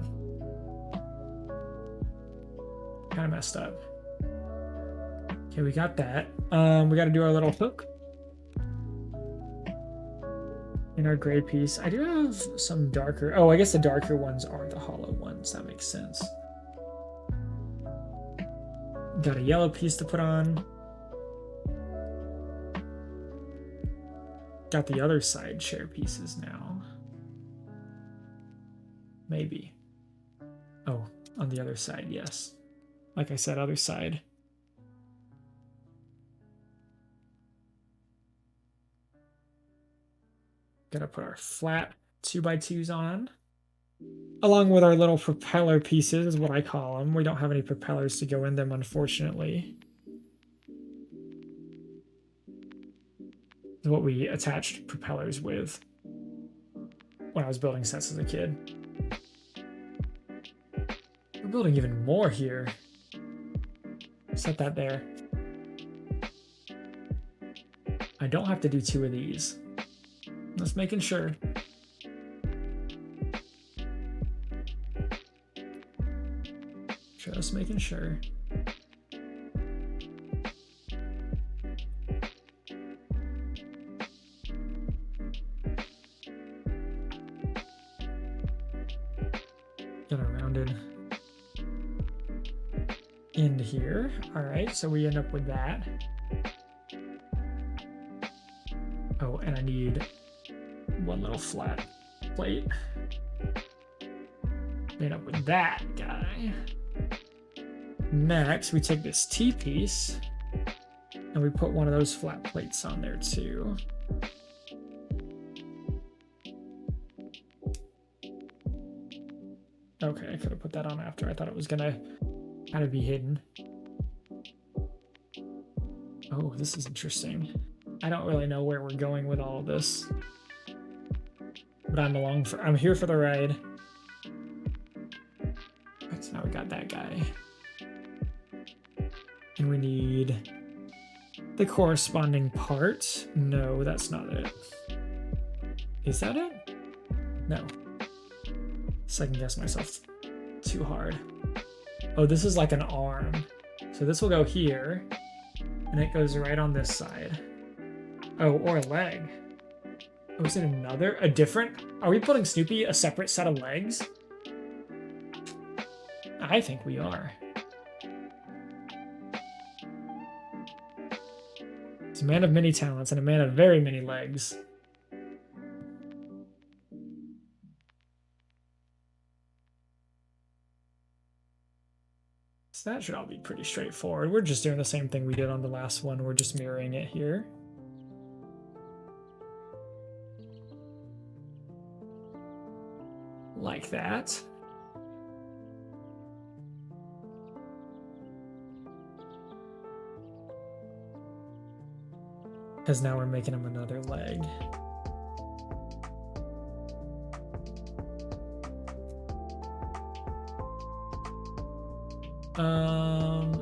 Okay, we got that. We got to do our little hook. In our gray piece. I do have some darker. Oh, I guess the darker ones are the hollow ones. That makes sense. Got a yellow piece to put on. Got the other side chair pieces now. Maybe. Oh, on the other side, yes. Like I said, other side. Gotta put our flat 2x2s on. Along with our little propeller pieces, is what I call them. We don't have any propellers to go in them, unfortunately. Is what we attached propellers with when I was building sets as a kid. We're building even more here. Set that there. I don't have to do 2 of these. Just making sure. Just making sure. Get a rounded end here. All right, so we end up with that. Oh, and I need one little flat plate. End up with that guy. Next, we take this T-piece and we put one of those flat plates on there too. Okay, I could have put that on after. I thought it was gonna kind of be hidden. Oh, this is interesting. I don't really know where we're going with all of this, but I'm here for the ride. Right, so now we got that guy. And we need the corresponding part. No, that's not it. Is that it? No. Second guess myself too hard. Oh, this is like an arm. So this will go here, and it goes right on this side. Oh, or a leg. Oh, is it a different? Are we putting Snoopy a separate set of legs? I think we are. He's a man of many talents and a man of very many legs. So that should all be pretty straightforward. We're just doing the same thing we did on the last one. We're just mirroring it here. Like that. Because now we're making him another leg.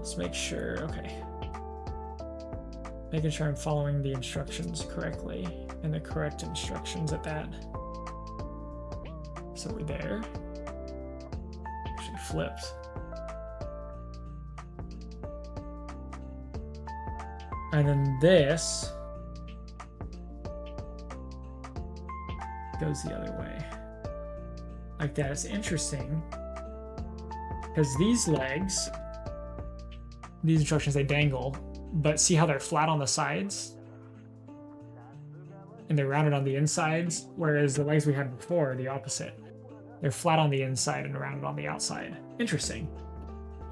Let's make sure, okay. Making sure I'm following the instructions correctly and the correct instructions at that. So we're there. Actually flipped. And then this goes the other way. Like that. It's interesting because these legs, these instructions, they dangle, but see how they're flat on the sides? And they're rounded on the insides, whereas the legs we had before are the opposite. They're flat on the inside and rounded on the outside. Interesting.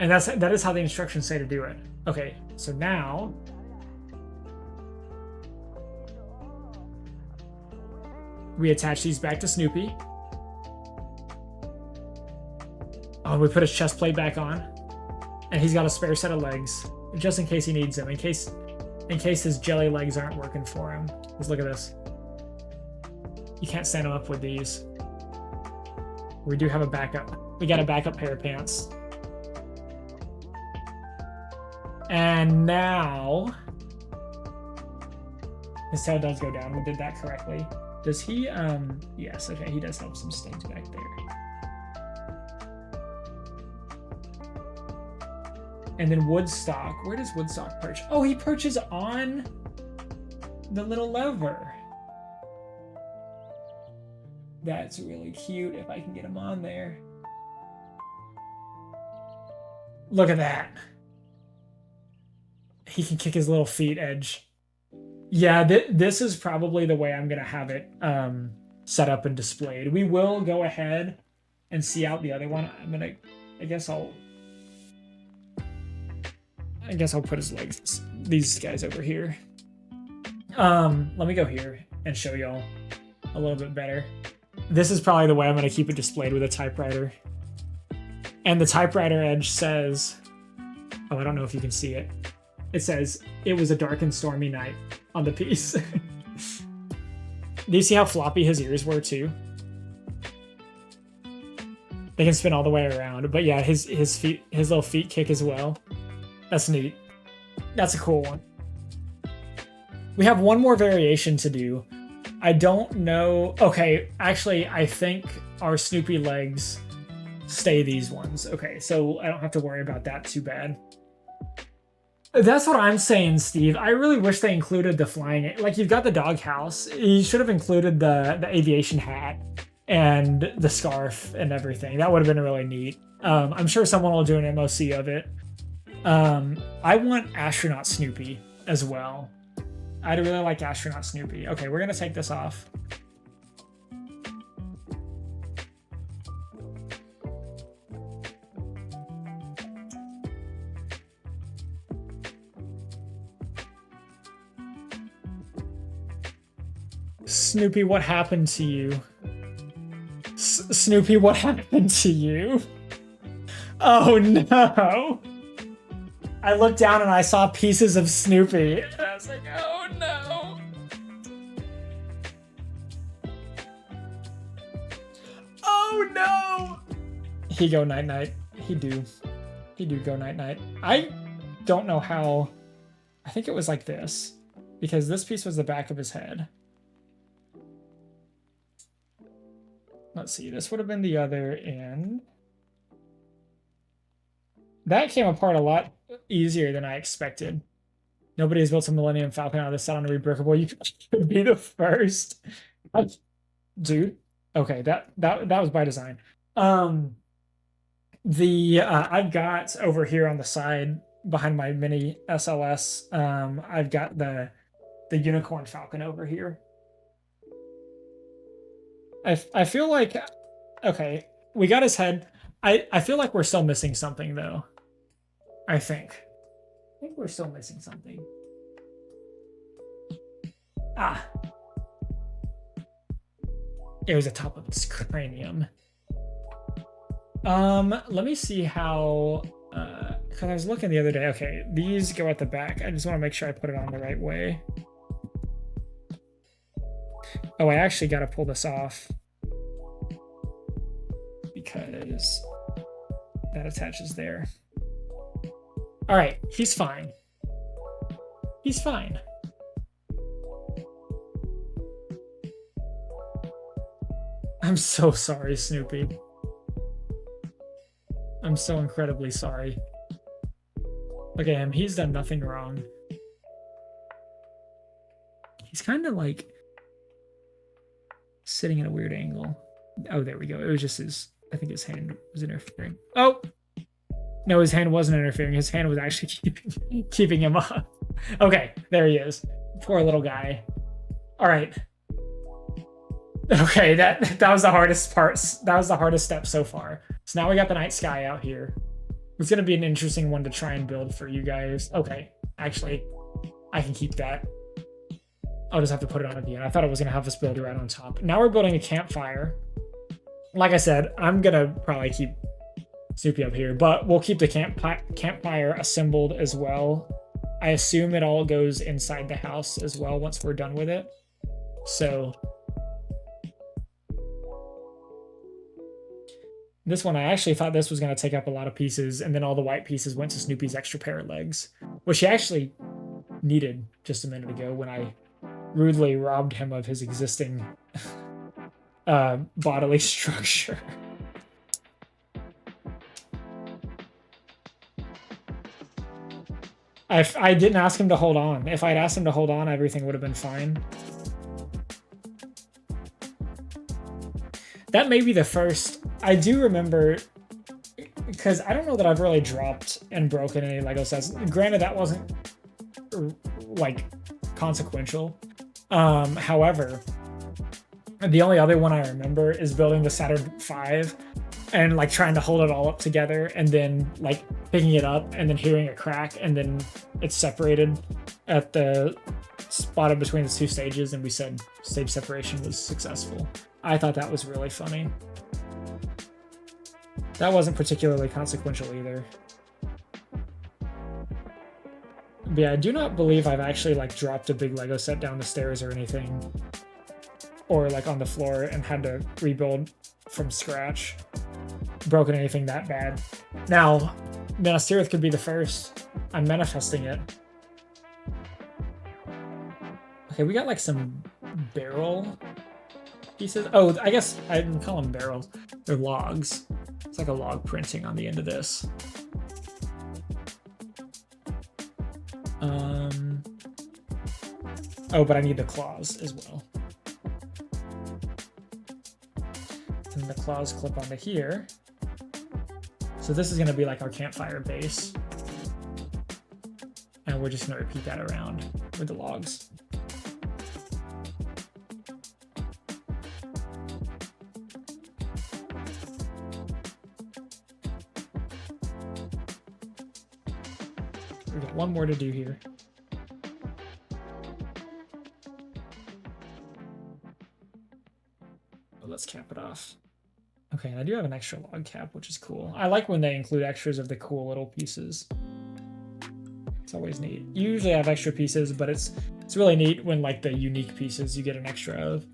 And that is how the instructions say to do it. Okay, so now we attach these back to Snoopy. Oh, we put his chest plate back on. And he's got a spare set of legs, just in case he needs them, in case his jelly legs aren't working for him. Just look at this. You can't stand him up with these. We do have a backup. We got a backup pair of pants. And now his tail does go down. We did that correctly. Does he, yes, okay, he does have some stings back there. And then Woodstock, where does Woodstock perch? Oh, he perches on the little lever. That's really cute if I can get him on there. Look at that. He can kick his little feet edge. Yeah, this is probably the way I'm going to have it set up and displayed. We will go ahead and see out the other one. I guess I'll put his legs, these guys over here. Let me go here and show y'all a little bit better. This is probably the way I'm going to keep it displayed with a typewriter. And the typewriter edge says, oh, I don't know if you can see it. It says, it was a dark and stormy night on the piece. Do you see how floppy his ears were too? They can spin all the way around. But yeah, his little feet kick as well. That's neat. That's a cool one. We have one more variation to do. I don't know. Okay, actually, I think our Snoopy legs stay these ones. Okay, so I don't have to worry about that too bad. That's what I'm saying, Steve. I really wish they included the flying. Like, you've got the doghouse. You should have included the aviation hat and the scarf and everything. That would have been really neat. I'm sure someone will do an MOC of it. I want Astronaut Snoopy as well. I'd really like Astronaut Snoopy. Okay, we're gonna take this off. Snoopy, what happened to you? Snoopy, what happened to you? Oh no! I looked down and I saw pieces of Snoopy. And I was like, oh no! Oh no! He go night night. He do go night night. I don't know how. I think it was like this, because this piece was the back of his head. Let's see, this would have been the other end. That came apart a lot easier than I expected. Nobody has built a Millennium Falcon out of the set on a rebreakable. You could be the first. Dude. Okay, that was by design. I've got over here on the side behind my mini SLS, I've got the Unicorn Falcon over here. I feel like, okay, we got his head. I feel like we're still missing something though. I think we're still missing something. Ah. It was the top of its cranium. Let me see how, because I was looking the other day. Okay, these go at the back. I just want to make sure I put it on the right way. Oh, I actually got to pull this off because that attaches there. All right, he's fine. He's fine. I'm so sorry, Snoopy. I'm so incredibly sorry. Look at him. He's done nothing wrong. He's kind of like sitting at a weird angle. Oh, there we go. It was just his, I think his hand was interfering. Oh! No, his hand wasn't interfering. His hand was actually keeping him up. Okay, there he is. Poor little guy. All right. Okay, that was the hardest part. That was the hardest step so far. So now we got the night sky out here. It's gonna be an interesting one to try and build for you guys. Okay, actually, I can keep that. I'll just have to put it on at the end. I thought it was gonna have us build right on top. Now we're building a campfire. Like I said, I'm gonna probably keep Snoopy up here, but we'll keep the campfire assembled as well. I assume it all goes inside the house as well once we're done with it. So this one, I actually thought this was going to take up a lot of pieces, and then all the white pieces went to Snoopy's extra pair of legs, which he actually needed just a minute ago when I rudely robbed him of his existing bodily structure. I didn't ask him to hold on. If I'd asked him to hold on, everything would have been fine. That may be the first. I do remember, because I don't know that I've really dropped and broken any Lego sets. Granted, that wasn't like consequential. However, the only other one I remember is building the Saturn V and like trying to hold it all up together and then like picking it up and then hearing a crack and then it's separated at the spot in between the two stages, and we said stage separation was successful. I thought that was really funny. That wasn't particularly consequential either. But yeah, I do not believe I've actually like dropped a big Lego set down the stairs or anything, or like on the floor and had to rebuild from scratch. Broken anything that bad. Now, Minas Tirith could be the first. I'm manifesting it. Okay, we got like some barrel pieces. Oh, I guess I didn't call them barrels. They're logs. It's like a log printing on the end of this. Oh, but I need the claws as well. And the claws clip onto here. So this is going to be like our campfire base. And we're just going to repeat that around with the logs. We got one more to do here. Let's cap it off. Okay, and I do have an extra log cap, which is cool. I like when they include extras of the cool little pieces. It's always neat. Usually I have extra pieces, but it's really neat when like the unique pieces you get an extra of.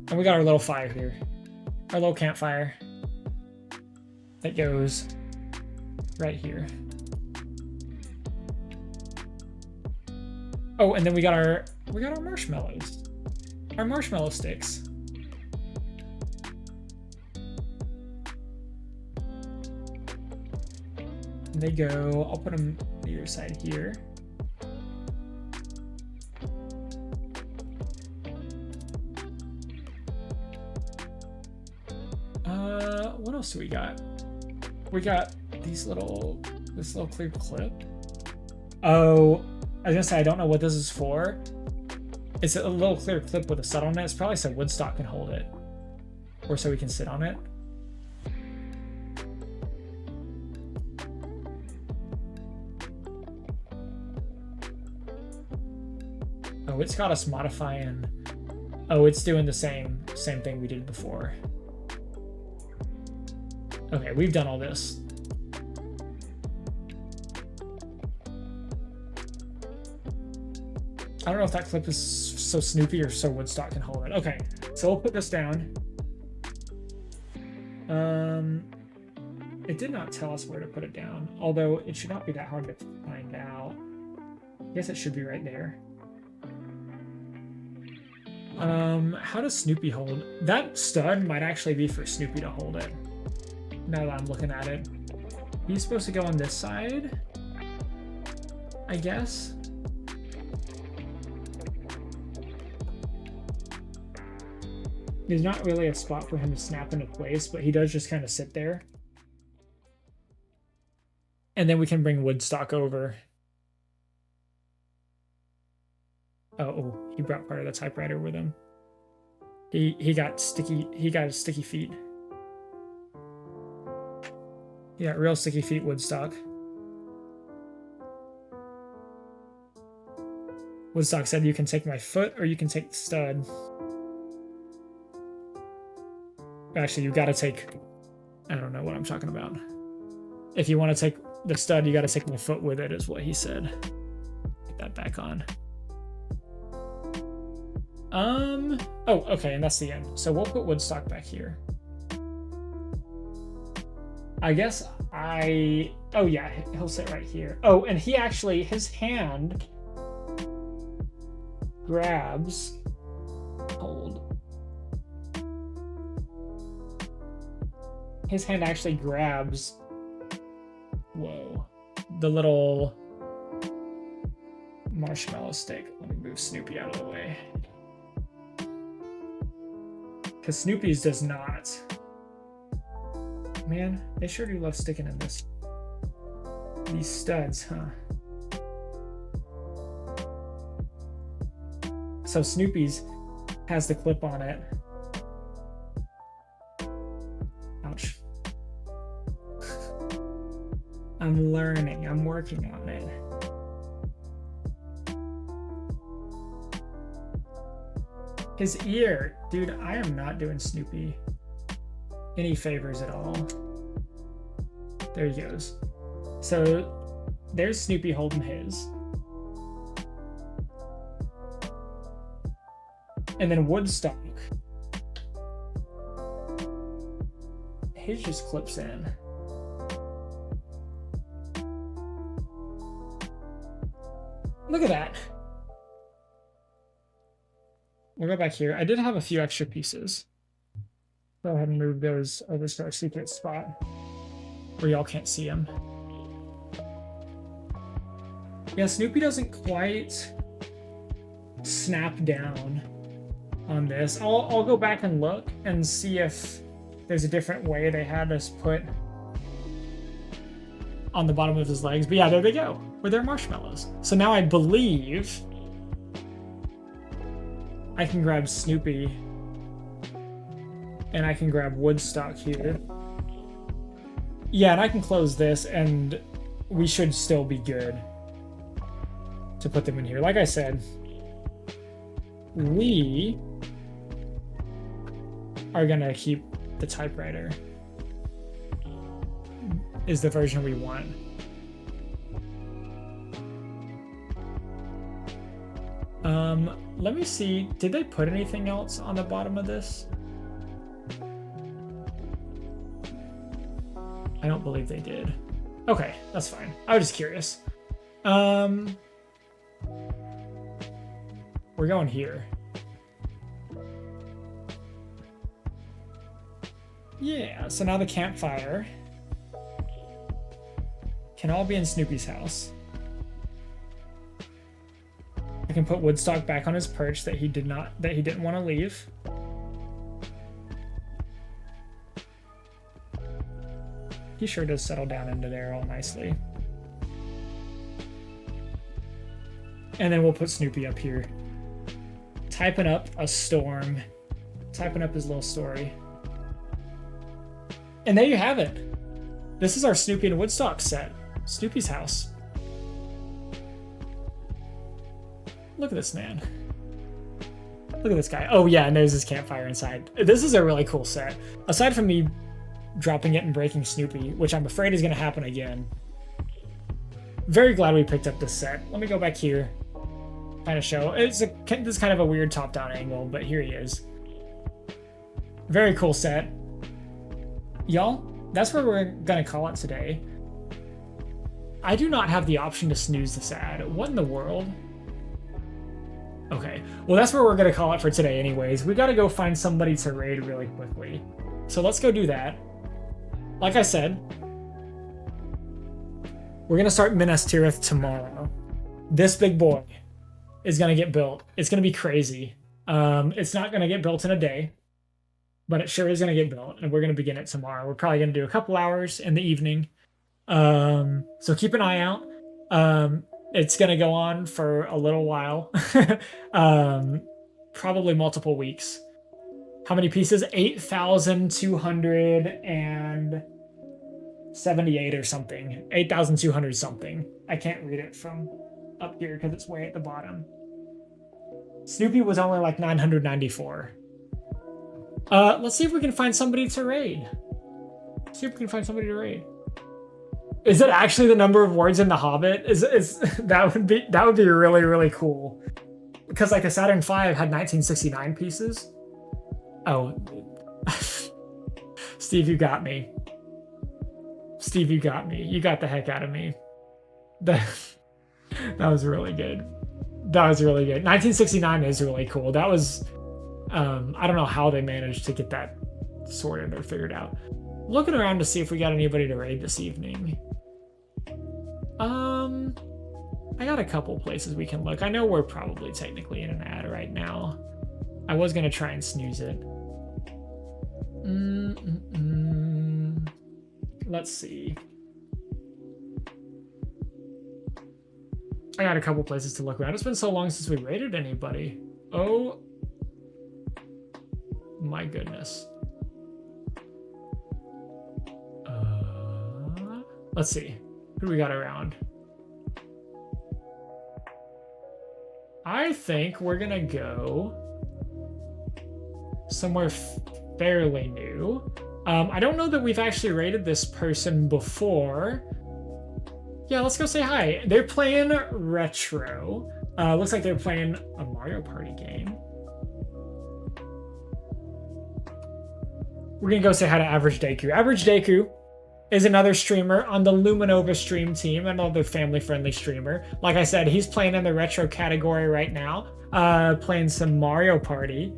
And we got our little fire here. Our little campfire. That goes right here. Oh, and then we got our marshmallows. Our marshmallow sticks. And they go, I'll put them, either side here. What else do we got? We got this little clear clip. Oh, I was gonna say, I don't know what this is for. It's a little clear clip with a stud on it. It's probably so Woodstock can hold it. Or so we can sit on it. Oh, it's got us modifying. Oh, it's doing the same thing we did before. Okay, we've done all this. I don't know if that clip is so Snoopy or so Woodstock can hold it. Okay, so we'll put this down. It did not tell us where to put it down, although it should not be that hard to find out. I guess it should be right there. How does Snoopy hold? That stud might actually be for Snoopy to hold it. Now that I'm looking at it. He's supposed to go on this side, I guess. There's not really a spot for him to snap into place, but he does just kind of sit there. And then we can bring Woodstock over. Oh, he brought part of the typewriter with him. He got his sticky feet. He got real sticky feet, Woodstock. Woodstock said, "You can take my foot or you can take the stud." Actually, you gotta take... I don't know what I'm talking about. If you want to take the stud, you gotta take my foot with it, is what he said. Get that back on. Oh, okay, and that's the end. So we'll put Woodstock back here. I guess oh yeah, he'll sit right here. Oh, and he actually, his hand grabs, hold. His hand actually grabs, whoa, the little marshmallow stick. Let me move Snoopy out of the way. Because Snoopy's does not. Man, they sure do love sticking in this. These studs, huh? So Snoopy's has the clip on it. Ouch. I'm learning. I'm working on it. His ear. Dude, I am not doing Snoopy any favors at all. There he goes. So there's Snoopy holding his. And then Woodstock. His just clips in. Look at that. We'll go back here. I did have a few extra pieces. Go ahead and move those over to our secret spot where y'all can't see them. Yeah, Snoopy doesn't quite snap down on this. I'll go back and look and see if there's a different way they had us put on the bottom of his legs. But yeah, there they go. Where they're marshmallows. So now I believe I can grab Snoopy and I can grab Woodstock here. Yeah, and I can close this and we should still be good to put them in here. Like I said, we are gonna keep the typewriter is the version we want. Let me see, did they put anything else on the bottom of this? I don't believe they did. Okay, that's fine. I was just curious. We're going here. Yeah, so now the campfire can all be in Snoopy's house. I can put Woodstock back on his perch that he didn't want to leave. He sure does settle down into there all nicely. And then we'll put Snoopy up here. Typing up a storm. Typing up his little story. And there you have it. This is our Snoopy and Woodstock set. Snoopy's house. Look at this man. Look at this guy. Oh yeah, and there's his campfire inside. This is a really cool set. Aside from me dropping it and breaking Snoopy, which I'm afraid is going to happen again. Very glad we picked up this set. Let me go back here. Kind of show. This is kind of a weird top-down angle, but here he is. Very cool set. Y'all, that's where we're going to call it today. I do not have the option to snooze this ad. What in the world? Okay, well that's where we're going to call it for today anyways. We got to go find somebody to raid really quickly. So let's go do that. Like I said, we're going to start Minas Tirith tomorrow. This big boy is going to get built. It's going to be crazy. It's not going to get built in a day, but it sure is going to get built, and we're going to begin it tomorrow. We're probably going to do a couple hours in the evening. So keep an eye out. It's going to go on for a little while. Probably multiple weeks. How many pieces? 8,278 or something. 8,200 something. I can't read it from up here because it's way at the bottom. Snoopy was only like 994. Let's see if we can find somebody to raid. See if we can find somebody to raid. Is it actually the number of words in The Hobbit? That would be really, really cool. Because like the Saturn V had 1969 pieces. Oh. Steve, you got me. Steve, you got me. You got the heck out of me. That was really good. That was really good. 1969 is really cool. That was... I don't know how they managed to get that sorted or figured out. Looking around to see if we got anybody to raid this evening. I got a couple places we can look. I know we're probably technically in an ad right now. I was going to try and snooze it. Let's see. I got a couple places to look around. It's been so long since we raided anybody. Oh my goodness. Let's see. Who do we got around? I think we're gonna go somewhere fairly new. I don't know that we've actually raided this person before. Yeah, let's go say hi. They're playing retro. Looks like they're playing a Mario Party game. We're gonna go say hi to Average Deku. Average Deku is another streamer on the Luminova stream team, another family-friendly streamer. Like I said, he's playing in the retro category right now, playing some Mario Party,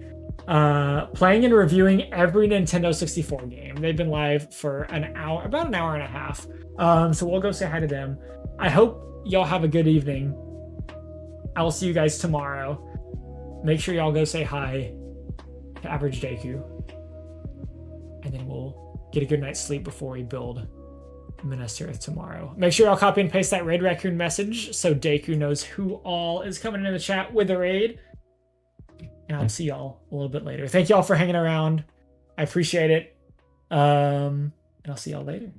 playing and reviewing every Nintendo 64 game. They've been live for an hour, about an hour and a half. So we'll go say hi to them. I hope y'all have a good evening. I will see you guys tomorrow. Make sure y'all go say hi to Average Deku. And then we'll get a good night's sleep before we build Minas Tirith tomorrow. Make sure y'all copy and paste that Raid Raccoon message so Deku knows who all is coming in the chat with the raid. And I'll see y'all a little bit later. Thank y'all for hanging around. I appreciate it. And I'll see y'all later.